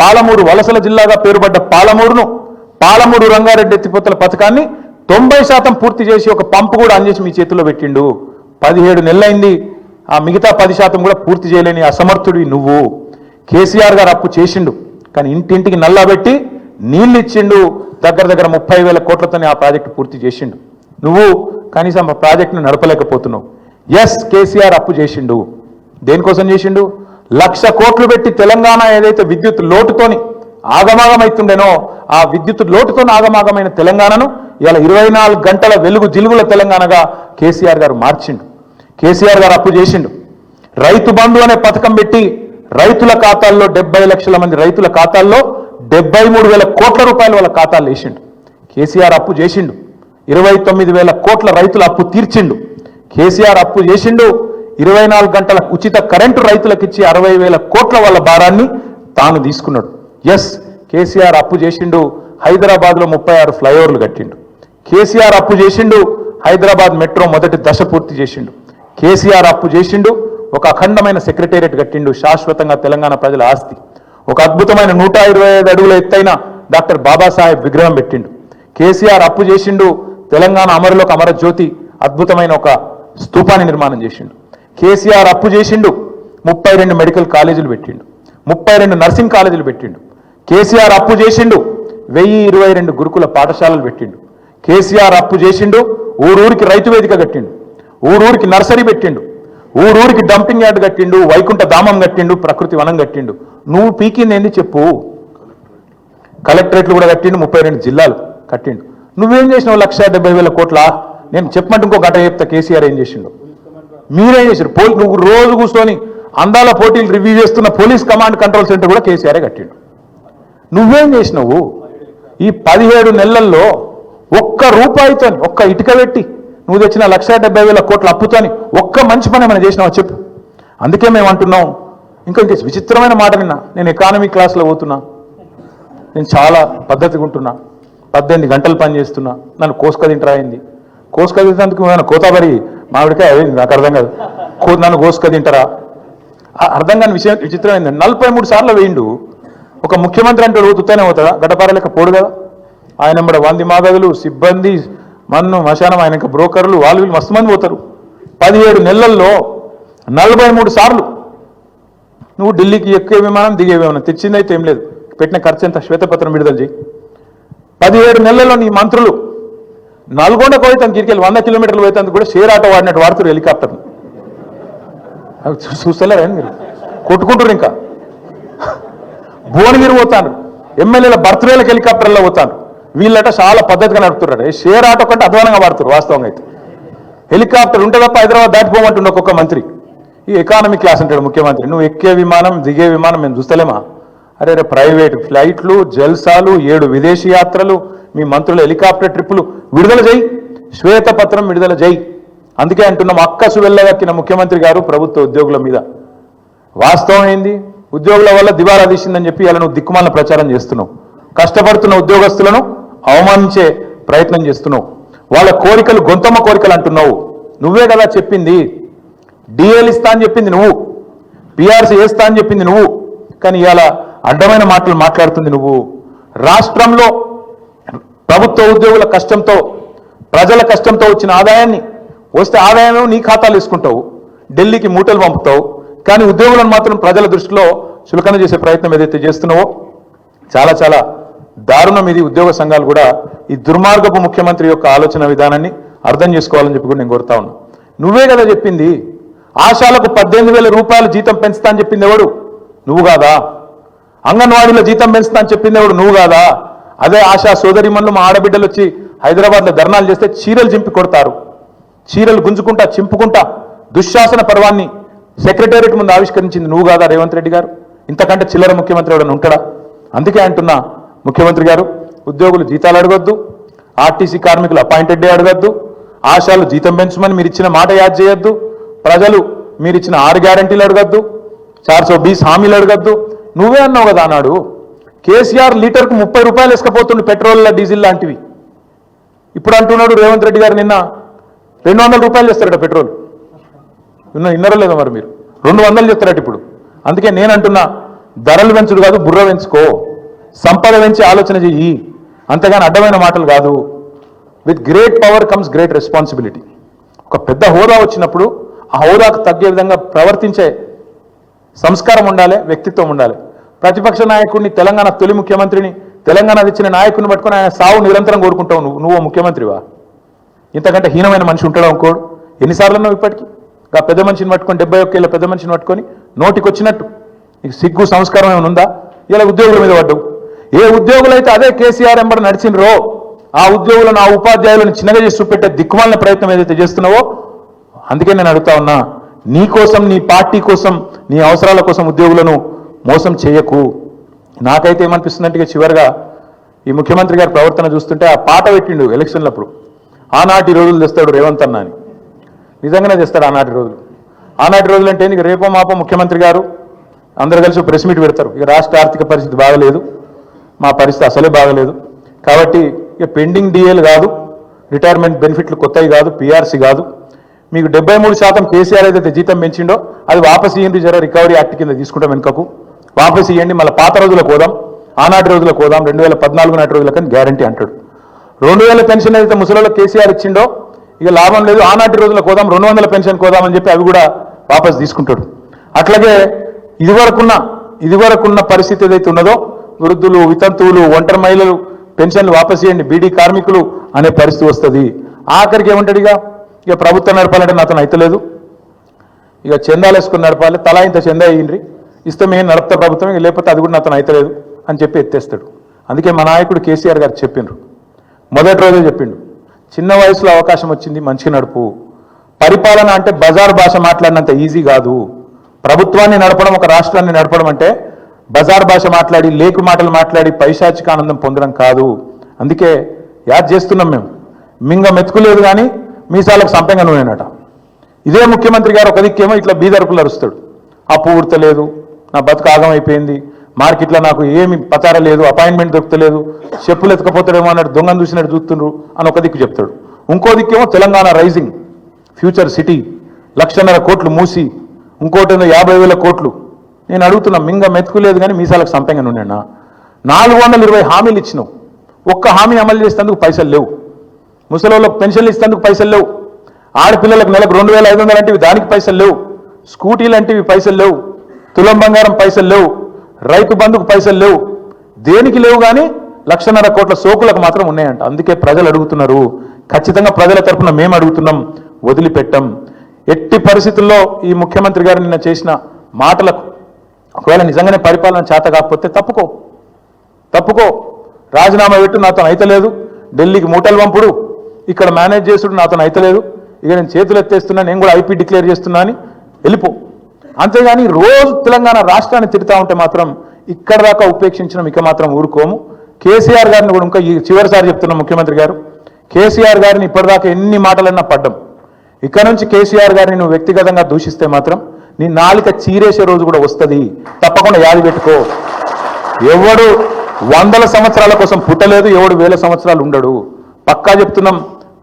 పాలమూరు వలసల జిల్లాగా పేరుపడ్డ పాలమూరు రంగారెడ్డి ఎత్తిపోతల పథకాన్ని 90% పూర్తి చేసి ఒక పంపు కూడా అందించి మీ చేతుల్లో పెట్టిండు. 17 నెలలైంది, ఆ మిగతా 10% కూడా పూర్తి చేయలేని అసమర్థుడివి నువ్వు. కేసీఆర్ గారు అప్పు చేసిండు, కానీ ఇంటింటికి నల్లబెట్టి నీళ్లు ఇచ్చిండు. దగ్గర 30,000 కోట్లతోనే ఆ ప్రాజెక్టు పూర్తి చేసిండు. నువ్వు కనీసం ఆ ప్రాజెక్టును నడపలేకపోతున్నావు. ఎస్ కేసీఆర్ అప్పు చేసిండు. దేనికోసం చేసిండు? 1,00,000 కోట్లు పెట్టి తెలంగాణ ఏదైతే విద్యుత్ లోటుతోని ఆగమాగమైతుండేనో ఆ విద్యుత్ లోటుతో ఆగమాగమైన తెలంగాణను ఇలా 24 గంటల వెలుగు జిలుగుల తెలంగాణగా కేసీఆర్ గారు మార్చిండు. కేసీఆర్ గారు అప్పు చేసిండు. రైతు బంధు అనే పథకం పెట్టి రైతుల ఖాతాల్లో 70 లక్షల మంది రైతుల ఖాతాల్లో 73,000 కోట్ల రూపాయలు వాళ్ళ ఖాతాలు వేసిండు. కేసీఆర్ అప్పు చేసిండు. 29,000 కోట్ల రైతుల అప్పు తీర్చిండు. కేసీఆర్ అప్పు చేసిండు. 24 గంటల ఉచిత కరెంటు రైతులకు ఇచ్చి 60,000 కోట్ల వాళ్ళ భారాన్ని తాను తీసుకున్నాడు. ఎస్ కేసీఆర్ అప్పు చేసిండు. హైదరాబాద్లో 36 ఫ్లైఓవర్లు కట్టిండు. కేసీఆర్ అప్పు చేసిండు. హైదరాబాద్ మెట్రో మొదటి దశ పూర్తి చేసిండు. కేసీఆర్ అప్పు చేసిండు. ఒక అఖండమైన సెక్రటేరియట్ కట్టిండు, శాశ్వతంగా తెలంగాణ ప్రజల ఆస్తి. ఒక అద్భుతమైన 125 అడుగుల ఎత్తైన డాక్టర్ బాబాసాహెబ్ విగ్రహం పెట్టిండు. కేసీఆర్ అప్పు చేసిండు. తెలంగాణ అమరులకు అమరజ్యోతి అద్భుతమైన ఒక స్తూపాన్ని నిర్మాణం చేసిండు. కేసీఆర్ అప్పు చేసిండు. 32 మెడికల్ కాలేజీలు పెట్టిండు. 32 నర్సింగ్ కాలేజీలు పెట్టిండు. కేసీఆర్ అప్పు చేసిండు. 1022 గురుకుల పాఠశాలలు పెట్టిండు. కేసీఆర్ అప్పు చేసిండు. ఊరూరికి రైతు వేదిక కట్టిండు. ఊరూరికి నర్సరీ పెట్టిండు. ఊరూరికి డంపింగ్ యార్డ్ కట్టిండు. వైకుంఠ ధామం కట్టిండు. ప్రకృతి వనం కట్టిండు. నువ్వు పీకింది ఏంది చెప్పు. కలెక్టరేట్లు కూడా కట్టిండు. 32 జిల్లాలు కట్టిండు. నువ్వేం చేసినావు? 1,70,000 కోట్ల. నేను చెప్పమంటే ఇంకో గంట చెప్తా కేసీఆర్ ఏం చేసిండు. మీరేం చేశారు? నువ్వు రోజు కూర్చొని అందాల పోటీలు రివ్యూ చేస్తున్న పోలీస్ కమాండ్ కంట్రోల్ సెంటర్ కూడా కేసీఆరే కట్టిండు. నువ్వేం చేసినావు? ఈ 17 నెలల్లో ఒక్క రూపాయితో ఒక్క ఇటుక పెట్టి నువ్వు తెచ్చిన 1,70,000 కోట్ల అప్పుతోని ఒక్క మంచి పని ఏమైనా చేసినావా చెప్పు. అందుకే మేము అంటున్నాం. ఇంకా విచిత్రమైన మాట విన్నా. నేను ఎకానమీ క్లాస్లో పోతున్నా, నేను చాలా పద్ధతిగా ఉంటున్నా, 18 గంటలు పని చేస్తున్నా, నన్ను కోసుక తింటరా అయింది. కోసుక తింటేందుకు ఏమైనా కోతాబరి మామిడికాయ అయింది, నాకు అర్థం కాదు. నన్ను కోసుక తింటారా? అర్థం కాని విషయం విచిత్రమైంది. 43 సార్లు వేయిండు. ఒక ముఖ్యమంత్రి అంటే తుత్తనే పోతాడా? గడ్డపార లెక్క పోడు కదా. ఆయన కూడా 100 మాగదులు, సిబ్బంది, మన్ను మశానం, ఆయన బ్రోకర్లు, వాళ్ళు వీళ్ళు మస్తు మంది పోతారు. 17 నెలల్లో 43 సార్లు నువ్వు ఢిల్లీకి ఎక్కే విమానం, దిగే విమానం, తెచ్చిందైతే ఏం లేదు. పెట్టిన ఖర్చు ఎంత? శ్వేతపత్రం విడుదల చేయి. 17 నెలల్లో నీ మంత్రులు నల్గొండకు పోయితే గిరికెళ్ళి 100 కిలోమీటర్లు పోయితే కూడా షేర్ ఆటో వాడినట్టు వాడుతారు హెలికాప్టర్. చూస్తలేరా మీరు? కొట్టుకుంటారు. ఇంకా భువనగిరి పోతాను, ఎమ్మెల్యేల బర్త్డేలకు హెలికాప్టర్లో పోతాను. వీళ్ళట చాలా పద్ధతిగా నడుపుతున్నారు. షేర్ ఆటో కంటే అధ్వానంగా వాడుతారు వాస్తవంగా. అయితే హెలికాప్టర్ ఉంటే తప్ప హైదరాబాద్ దాటిపోమంటుండే ఒక్కొక్క మంత్రి. ఈ ఎకానమీ క్లాస్ అంటాడు ముఖ్యమంత్రి. నువ్వు ఎక్కే విమానం, దిగే విమానం మేము చూస్తలేమా? అరే ప్రైవేట్ ఫ్లైట్లు, జల్సాలు, 7 విదేశీ యాత్రలు, మీ మంత్రుల హెలికాప్టర్ ట్రిప్పులు విడుదల చేయి, శ్వేతపత్రం విడుదల చేయి. అందుకే అంటున్నాం, అక్కసు వెళ్ళగక్కిన ముఖ్యమంత్రి గారు ప్రభుత్వ ఉద్యోగుల మీద. వాస్తవం ఏంది? ఉద్యోగుల వల్ల దివాలా తీసిందని చెప్పి ఇలా నువ్వు దిక్కుమాల ప్రచారం చేస్తున్నావు. కష్టపడుతున్న ఉద్యోగస్తులను అవమానించే ప్రయత్నం చేస్తున్నావు. వాళ్ళ కోరికలు గొంతమ్మ కోరికలు అంటున్నావు. నువ్వే కదా చెప్పింది డిఎల్ ఇస్తా అని చెప్పింది నువ్వు, పిఆర్సీ వేస్తా అని చెప్పింది నువ్వు, కానీ ఇవాళ అడ్డమైన మాటలు మాట్లాడుతుంది నువ్వు. రాష్ట్రంలో ప్రభుత్వ ఉద్యోగుల కష్టంతో, ప్రజల కష్టంతో వచ్చిన ఆదాయాన్ని వస్తే ఆదాయం నీ ఖాతాలు వేసుకుంటావు, ఢిల్లీకి మూటలు పంపుతావు, కానీ ఉద్యోగులను మాత్రం ప్రజల దృష్టిలో చులకన చేసే ప్రయత్నం ఏదైతే చేస్తున్నావో చాలా చాలా దారుణం. ఇది ఉద్యోగ సంఘాలు కూడా ఈ దుర్మార్గపు ముఖ్యమంత్రి యొక్క ఆలోచన విధానాన్ని అర్థం చేసుకోవాలని చెప్పి కూడా నేను కోరుతా ఉన్నా. నువ్వే కదా చెప్పింది ఆశాలకు 18,000 రూపాయలు జీతం పెంచుతా అని చెప్పింది ఎవడు? నువ్వు కాదా? అంగన్వాడీలో జీతం పెంచుతా అని చెప్పింది ఎవడు? నువ్వు కాదా? అదే ఆశా సోదరిమణులు మా ఆడబిడ్డలు వచ్చి హైదరాబాద్లో ధర్నాలు చేస్తే చీరలు చింపి కొడతారు, చీరలు గుంజుకుంటా చింపుకుంటా దుశ్శాసన పర్వాన్ని సెక్రటేరియట్ ముందు ఆవిష్కరించింది నువ్వు కాదా రేవంత్ రెడ్డి గారు? ఇంతకంటే చిల్లర ముఖ్యమంత్రి ఎవడన్నా ఉంటాడా? అందుకే అంటున్నా ముఖ్యమంత్రి గారు, ఉద్యోగులు జీతాలు అడగొద్దు, ఆర్టీసీ కార్మికులు అపాయింటెడ్ డే అడగద్దు, ఆశాలు జీతం పెంచమని మీరు ఇచ్చిన మాట యాద్ చేయొద్దు, ప్రజలు మీరు ఇచ్చిన 6 గ్యారంటీలు అడగద్దు, 420 హామీలు అడగద్దు. నువ్వే అన్నావు కదా అన్నాడు కేసీఆర్ లీటర్కు 30 రూపాయలు వేసుకపోతుండు పెట్రోల్ డీజిల్ లాంటివి. ఇప్పుడు అంటున్నాడు రేవంత్ రెడ్డి గారు నిన్న 200 రూపాయలు చేస్తారట పెట్రోల్. విన్నారో లేదో మరి మీరు? 200 చేస్తారట ఇప్పుడు. అందుకే నేను అంటున్నా, ధరలు పెంచుడు కాదు, బుర్ర పెంచుకో, సంపద పెంచి ఆలోచన చెయ్యి, అంతేగాని అడ్డమైన మాటలు కాదు. With great power comes great responsibility. ఒక పెద్ద హోదా వచ్చినప్పుడు ఆ హోదాకు తగ్గే విధంగా ప్రవర్తించే సంస్కారం ఉండాలి, వ్యక్తిత్వం ఉండాలి. ప్రతిపక్ష నాయకుడిని, తెలంగాణ తొలి ముఖ్యమంత్రిని, తెలంగాణ తెచ్చిన నాయకుడిని పట్టుకొని ఆయన సావు నిరంతరం కోరుకుంటావు. నువ్వు ముఖ్యమంత్రివా? ఇంతకంటే హీనమైన మనిషి ఉంటాడు ఇంకోడు? ఎన్నిసార్లు ఉన్నావు ఇప్పటికీ? ఆ పెద్ద మనిషిని పట్టుకొని 71 ఏళ్ళ పెద్ద మనిషిని పట్టుకొని నోటికి వచ్చినట్టు నీకు సిగ్గు సంస్కారం ఏమైనా ఉందా? ఇలా ఉద్యోగుల మీద పడ్డావు. ఏ ఉద్యోగులైతే అదే కేసీఆర్ ఎంబడి నడిచినరో ఆ ఉద్యోగులను, ఆ ఉపాధ్యాయులను చిన్నగా చేసి చూపెట్టే దిక్కుమాలిన ప్రయత్నం ఏదైతే చేస్తున్నావో, అందుకే నేను అడుగుతా ఉన్నా, నీ కోసం, నీ పార్టీ కోసం, నీ అవసరాల కోసం ఉద్యోగులను మోసం చేయకు. నాకైతే ఏమనిపిస్తుందంటే చివరిగా ఈ ముఖ్యమంత్రి గారి ప్రవర్తన చూస్తుంటే ఆ పాట పెట్టిండు ఎలక్షన్లప్పుడు, ఆనాటి రోజులు తెస్తాడు రేవంత్ అన్న అని. నిజంగానే తెస్తాడు ఆనాటి రోజులు. ఆనాటి రోజులు అంటే ఇక రేపో మాపో ముఖ్యమంత్రి గారు అందరూ కలిసి ప్రెస్ మీట్ పెడతారు. ఇక రాష్ట్ర ఆర్థిక పరిస్థితి బాగలేదు, మా పరిస్థితి అసలే బాగలేదు, కాబట్టి ఇక పెండింగ్ డిఏలు కాదు, రిటైర్మెంట్ బెనిఫిట్లు కొత్తవి కాదు, పిఆర్సీ కాదు, మీకు 73% కేసీఆర్ ఏదైతే జీతం పెంచిండో అది వాపసు ఇయ్యండి, జర రికవరీ యాక్ట్ కింద తీసుకుంటాం వెనుకకు, వాపసు ఇవ్వండి, మళ్ళీ పాత రోజులకు పోదాం, ఆనాటి రోజులకు పోదాం, 2014 నాటి రోజులకని గ్యారంటీ అంటాడు. 2000 పెన్షన్ ఏదైతే ముసలిలో కేసీఆర్ ఇచ్చిండో ఇక లాభం లేదు, ఆనాటి రోజులకు పోదాం, 200 పెన్షన్ కోదామని చెప్పి అవి కూడా వాపసు తీసుకుంటాడు. అట్లాగే ఇదివరకున్న పరిస్థితి ఏదైతే ఉన్నదో, వృద్ధులు, వితంతువులు, ఒంటరి మహిళలు పెన్షన్లు వాపసు ఇవ్వండి, బీడీ కార్మికులు అనే పరిస్థితి వస్తుంది. ఆఖరికి ఏమంటాడు, ఇక ప్రభుత్వం నడపాలంటే నాతో అయితలేదు, ఇక చందాలు వేసుకుని నడపాలి, తలా ఇంత చందా అయ్యిండ్రి, ఇస్తే మేము నడుపుతా ప్రభుత్వం, ఇక లేకపోతే అది కూడా నాతో అయితలేదు అని చెప్పి ఎత్తేస్తాడు. అందుకే మా నాయకుడు కేసీఆర్ గారు చెప్పిండ్రు, మొదటి రోజే చెప్పిండు, చిన్న వయసులో అవకాశం వచ్చింది, మంచిగా నడుపు. పరిపాలన అంటే బజార్ భాష మాట్లాడినంత ఈజీ కాదు. ప్రభుత్వాన్ని నడపడం, ఒక రాష్ట్రాన్ని నడపడం అంటే బజార్ భాష మాట్లాడి, లేకు మాటలు మాట్లాడి పైశాచిక ఆనందం పొందడం కాదు. అందుకే యాద్ చేస్తున్నాం మేము, మింగ మెతుకులేదు కానీ మీసాలకు సంపెంగా నూనెనట. ఇదే ముఖ్యమంత్రి గారు ఒక దిక్కేమో ఇట్లా బీదరుపులు అరుస్తాడు, అప్పు ఉడతలేదు, నా బతుకు ఆగమైపోయింది, మార్కెట్లో నాకు ఏమి పచార లేదు, అపాయింట్మెంట్ దొరుకుతలేదు, చెప్పులు ఎత్తుకపోతాడేమో అన్నట్టు దొంగను చూసినట్టు చూస్తుండ్రు అని ఒక దిక్కు చెప్తాడు. ఇంకో దిక్కేమో తెలంగాణ రైజింగ్, ఫ్యూచర్ సిటీ, 1,50,000 కోట్లు మూసి, ఇంకోటేమో 50,000 కోట్లు. నేను అడుగుతున్నా, మింగ మెతుకులేదు కానీ మీసాలకు సంపెంగా నూనెనా? 420 హామీలు ఇచ్చినావు, ఒక్క హామీ అమలు చేసేందుకు పైసలు లేవు, ముసలోళ్ళకు పెన్షన్లు ఇస్తేందుకు పైసలు లేవు, ఆడపిల్లలకు నెలకు 2,500 అంటే దానికి పైసలు లేవు, స్కూటీలు అంటే పైసలు లేవు, తులం బంగారం పైసలు లేవు, రైతు బంధుకు పైసలు లేవు, దేనికి లేవు, కానీ 1,50,000 కోట్ల సోకులకు మాత్రం ఉన్నాయంట. అందుకే ప్రజలు అడుగుతున్నారు, ఖచ్చితంగా ప్రజల తరఫున మేము అడుగుతున్నాం, వదిలిపెట్టం. ఎట్టి పరిస్థితుల్లో ఈ ముఖ్యమంత్రి గారు నిన్న చేసిన మాటలకు ఒకవేళ నిజంగానే పరిపాలన చేత కాకపోతే తప్పుకో, రాజీనామా పెట్టు, నాతో అయితలేదు, ఢిల్లీకి మూటలు పంపుడు, ఇక్కడ మేనేజ్ చేసుడు నాతో అయితలేదు, ఇక నేను చేతులు ఎత్తేస్తున్నా, నేను కూడా ఐపీ డిక్లేర్ చేస్తున్నా అని వెళ్ళిపో. అంతేగాని రోజు తెలంగాణ రాష్ట్రాన్ని తిడతా ఉంటే మాత్రం ఇక్కడ దాకా ఉపేక్షించడం ఇక మాత్రం ఊరుకోము. కేసీఆర్ గారిని కూడా ఇంకా చివరిసారి చెప్తున్నా, ముఖ్యమంత్రి గారు, కేసీఆర్ గారిని ఇప్పటిదాకా ఎన్ని మాటలన్నా పడ్డం, ఇక్కడ నుంచి కేసీఆర్ గారిని నువ్వు వ్యక్తిగతంగా దూషిస్తే మాత్రం నీ నాలిక చీరేసే రోజు కూడా వస్తుంది, తప్పకుండా యాది పెట్టుకో. ఎవడు 100 సంవత్సరాల కోసం పుట్టలేదు, ఎవడు 1000 సంవత్సరాలు ఉండడు. పక్కా చెప్తున్నాం,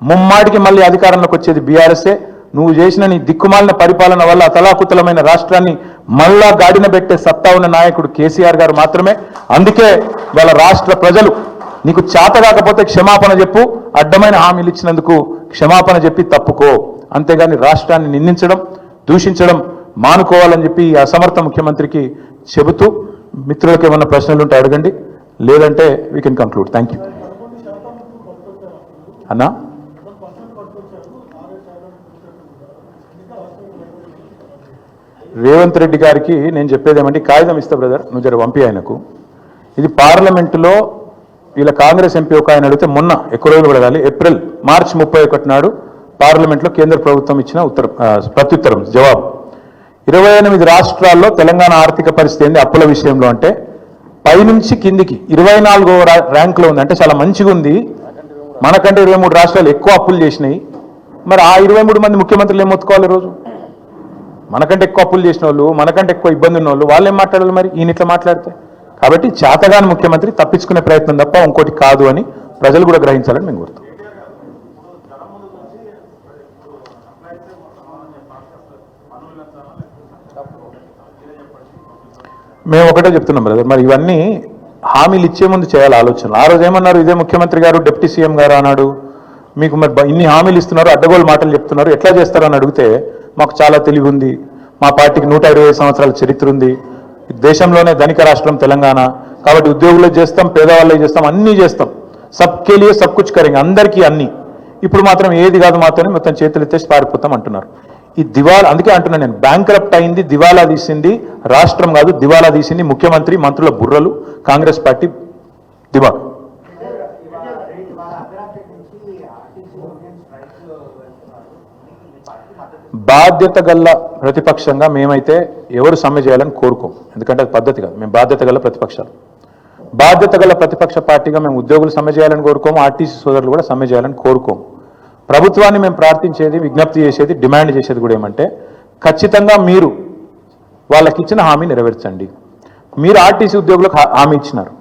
ముమ్మాటికి మళ్ళీ అధికారంలోకి వచ్చేది బీఆర్ఎస్ఏ, నువ్వు చేసిన నీ దిక్కుమాలిన పరిపాలన వల్ల అతలాకుతలమైన రాష్ట్రాన్ని మళ్ళా గాడిన పెట్టే సత్తా ఉన్న నాయకుడు కేసీఆర్ గారు మాత్రమే. అందుకే వాళ్ళ రాష్ట్ర ప్రజలు నీకు చేత కాకపోతే క్షమాపణ చెప్పు, అడ్డమైన హామీలు ఇచ్చినందుకు క్షమాపణ చెప్పి తప్పుకో, అంతేగాని రాష్ట్రాన్ని నిందించడం దూషించడం మానుకోవాలని చెప్పి ఈ అసమర్థ ముఖ్యమంత్రికి చెబుతూ, మిత్రులకు ఏమన్నా ప్రశ్నలు ఉంటే అడగండి, లేదంటే we can conclude. Thank you అన్నా. రేవంత్ రెడ్డి గారికి నేను చెప్పేది ఏమంటే, కాగితం ఇస్తా బ్రదర్, నువ్వు జర పంపి ఆయనకు. ఇది పార్లమెంటులో వీళ్ళ కాంగ్రెస్ ఎంపీ ఒక ఆయన అడిగితే మొన్న ఎక్కువ రోజులు కూడా కాదు, మార్చి 31 నాడు పార్లమెంట్లో కేంద్ర ప్రభుత్వం ఇచ్చిన ప్రత్యుత్తరం జవాబు. 28 రాష్ట్రాల్లో తెలంగాణ ఆర్థిక పరిస్థితి ఏంది అప్పుల విషయంలో అంటే, పైనుంచి కిందికి 24వ ర్యాంకులో ఉంది. అంటే చాలా మంచిగా ఉంది. మనకంటే 23 రాష్ట్రాలు ఎక్కువ అప్పులు చేసినాయి. మరి ఆ 23 మంది ముఖ్యమంత్రులు ఏం మొత్తుకోవాలి రోజు? మనకంటే ఎక్కువ అప్పులు చేసిన వాళ్ళు, మనకంటే ఎక్కువ ఇబ్బంది ఉన్న వాళ్ళు, వాళ్ళు ఏం మాట్లాడాలి మరి ఈయన ఇట్లా మాట్లాడితే? కాబట్టి చేతగాని ముఖ్యమంత్రి తప్పించుకునే ప్రయత్నం తప్ప ఇంకోటి కాదు అని ప్రజలు కూడా గ్రహించాలని మేము కోరుతాం. మేము ఒకటే చెప్తున్నాం బ్రదర్, మరి ఇవన్నీ హామీలు ఇచ్చే ముందు చేయాలి ఆలోచనలు. ఆ రోజు ఏమన్నారు ఇదే ముఖ్యమంత్రి గారు, డిప్యూటీ సీఎం గారు అన్నాడు, మీకు మరి ఇన్ని హామీలు ఇస్తున్నారు, అడ్డగోలు మాటలు చెప్తున్నారు, ఎట్లా చేస్తారని అడిగితే, మాకు చాలా తెలివి ఉంది, మా పార్టీకి 125 సంవత్సరాల చరిత్ర ఉంది, దేశంలోనే ధనిక రాష్ట్రం తెలంగాణ, కాబట్టి ఉద్యోగులు చేస్తాం, పేదవాళ్ళకి చేస్తాం, అన్నీ చేస్తాం, సబ్కే లియే సబ్ కుచ్ కరేంగే, అందరికీ అన్నీ. ఇప్పుడు మాత్రం ఏది కాదు మాత్రమే మొత్తం చేతులు ఎత్తేసి పారిపోతాం అంటున్నారు. ఈ దివాలా, అందుకే అంటున్నాను నేను, బ్యాంక్రప్ట్ అయింది, దివాలా తీసింది రాష్ట్రం కాదు, దివాలా తీసింది ముఖ్యమంత్రి మంత్రుల బుర్రలు, కాంగ్రెస్ పార్టీ దివాలా. బాధ్యత గల్ల ప్రతిపక్షంగా మేమైతే ఎవరు సమ్మె చేయాలని కోరుకోం, ఎందుకంటే అది పద్ధతి కాదు. మేము బాధ్యత గల ప్రతిపక్షాలు, బాధ్యత గల ప్రతిపక్ష పార్టీగా మేము ఉద్యోగులు సమ్మె చేయాలని కోరుకోము, ఆర్టీసీ సోదరులు కూడా సమ్మె చేయాలని కోరుకోము. ప్రభుత్వాన్ని మేము ప్రార్థించేది, విజ్ఞప్తి చేసేది, డిమాండ్ చేసేది కూడా ఏమంటే, ఖచ్చితంగా మీరు వాళ్ళకి ఇచ్చిన హామీ నెరవేర్చండి. మీరు ఆర్టీసీ ఉద్యోగులకు హామీ ఇచ్చినారు,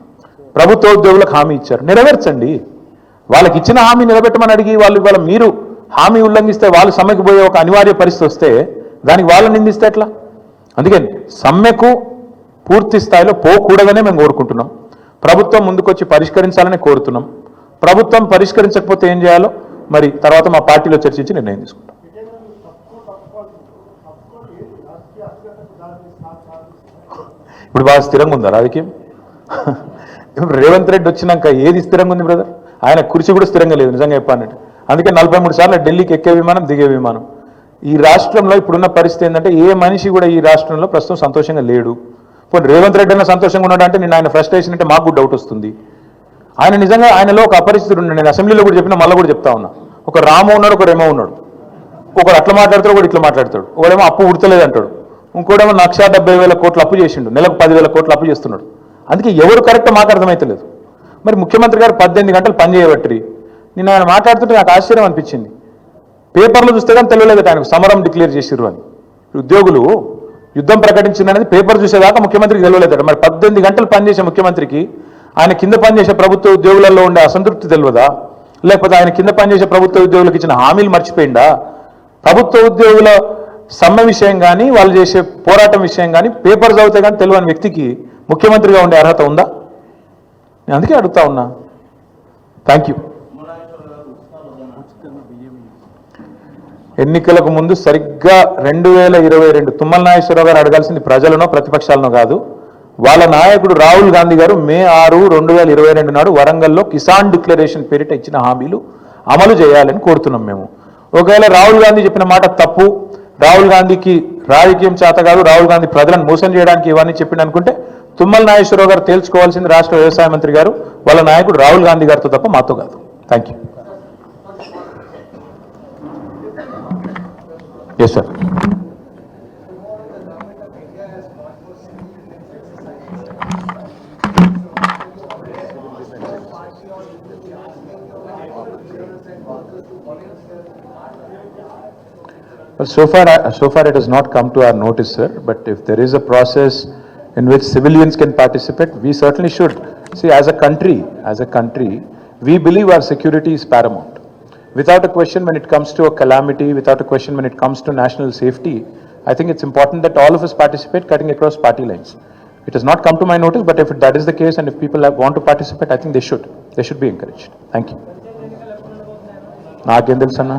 ప్రభుత్వ ఉద్యోగులకు హామీ ఇచ్చారు, నెరవేర్చండి. వాళ్ళకి ఇచ్చిన హామీ నిలబెట్టమని అడిగి వాళ్ళు ఇవాళ మీరు హామీ ఉల్లంఘిస్తే, వాళ్ళు సమ్మెకు పోయే ఒక అనివార్య పరిస్థితి వస్తే దానికి వాళ్ళని నిందిస్తే ఎట్లా? అందుకే సమ్మెకు పూర్తి స్థాయిలో పోకూడదనే మేము కోరుకుంటున్నాం. ప్రభుత్వం ముందుకొచ్చి పరిష్కరించాలని కోరుతున్నాం. ప్రభుత్వం పరిష్కరించకపోతే ఏం చేయాలో మరి తర్వాత మా పార్టీలో చర్చించి నిర్ణయం తీసుకుంటాం. ఇప్పుడు బాగా స్థిరంగా ఉందా రాజకీయం? ఇప్పుడు రేవంత్ రెడ్డి వచ్చినాక ఏది స్థిరంగా ఉంది బ్రదర్? ఆయన కుర్చీ కూడా స్థిరంగా లేదు నిజంగా చెప్పానంటే. అందుకే 43 సార్లు ఢిల్లీకి ఎక్కే విమానం, దిగే విమానం. ఈ రాష్ట్రంలో ఇప్పుడున్న పరిస్థితి ఏంటంటే, ఏ మనిషి కూడా ఈ రాష్ట్రంలో ప్రస్తుతం సంతోషంగా లేడు. పోనీ రేవంత్ రెడ్డి అన్న సంతోషంగా ఉన్నాడు అంటే నేను ఆయన ఫ్రస్ట్రేషన్ అంటే మాకు డౌట్ వస్తుంది. ఆయన నిజంగా ఆయనలో ఒక అపరిస్థితి ఉన్నాడు. నేను అసెంబ్లీలో కూడా చెప్పిన, మళ్ళీ కూడా చెప్తా ఉన్నా. ఒక రాము ఉన్నాడు, ఒక రెమో ఉన్నాడు. ఒకడు అట్లా మాట్లాడతాడు, ఒకటి ఇట్లా మాట్లాడతాడు. ఒకడేమో అప్పు ఉడతలేదు అంటాడు, ఇంకోటేమో 1,70,000 కోట్లు అప్పు చేసిండు, నెలకు 10,000 కోట్లు అప్పు చేస్తున్నాడు. అందుకే ఎవరు కరెక్ట్ మాకు అర్థమైతలేదు. మరి ముఖ్యమంత్రి గారు 18 గంటలు పని చేయబట్టి నేను ఆయన మాట్లాడుతుంటే నాకు ఆశ్చర్యం అనిపించింది. పేపర్లు చూస్తే కానీ తెలియలేదు ఆయనకు సమరం డిక్లేర్ చేసిర్రు అని. ఉద్యోగులు యుద్ధం ప్రకటించిందనేది పేపర్ చూసేదాకా ముఖ్యమంత్రికి తెలియలేదట. మరి 18 గంటలు పనిచేసే ముఖ్యమంత్రికి ఆయన కింద పనిచేసే ప్రభుత్వ ఉద్యోగులలో ఉండే అసంతృప్తి తెలియదా? లేకపోతే ఆయన కింద పనిచేసే ప్రభుత్వ ఉద్యోగులకు ఇచ్చిన హామీలు మర్చిపోయిందా? ప్రభుత్వ ఉద్యోగుల సమ్మె విషయం కానీ, వాళ్ళు చేసే పోరాటం విషయం కానీ పేపర్ చదివితే కానీ తెలియని వ్యక్తికి ముఖ్యమంత్రిగా ఉండే అర్హత ఉందా? నేను అందుకే అడుగుతా ఉన్నా. Thank you. ఎన్నికలకు ముందు సరిగ్గా 2022 తుమ్మల నాగేశ్వరరావు గారు అడగాల్సింది ప్రజలనో ప్రతిపక్షాలనో కాదు, వాళ్ళ నాయకుడు రాహుల్ గాంధీ గారు మే 6, 2022 నాడు వరంగల్లో కిసాన్ డిక్లరేషన్ పేరిట ఇచ్చిన హామీలు అమలు చేయాలని కోరుతున్నాం మేము. ఒకవేళ రాహుల్ గాంధీ చెప్పిన మాట తప్పు, రాహుల్ గాంధీకి రాజకీయం చేత కాదు, రాహుల్ గాంధీ ప్రజలను మోసం చేయడానికి ఇవన్నీ చెప్పింది అనుకుంటే తుమ్మల నాగేశ్వరరావు గారు తేల్చుకోవాల్సింది రాష్ట్ర వ్యవసాయ మంత్రి గారు, వాళ్ళ నాయకుడు రాహుల్ గాంధీ గారితో తప్ప మాతో కాదు. Thank you. Yes sir. So far it has not come to our notice, sir, but if there is a process in which civilians can participate, we certainly should. See, as a country, we believe our security is paramount. without a question when it comes to a calamity, without a question when it comes to national safety, I think it's important that all of us participate cutting across party lines. It has not come to my notice, but if that is the case and if people want to participate, I think they should be encouraged. Thank you. నాకేం తెలుసు అన్న.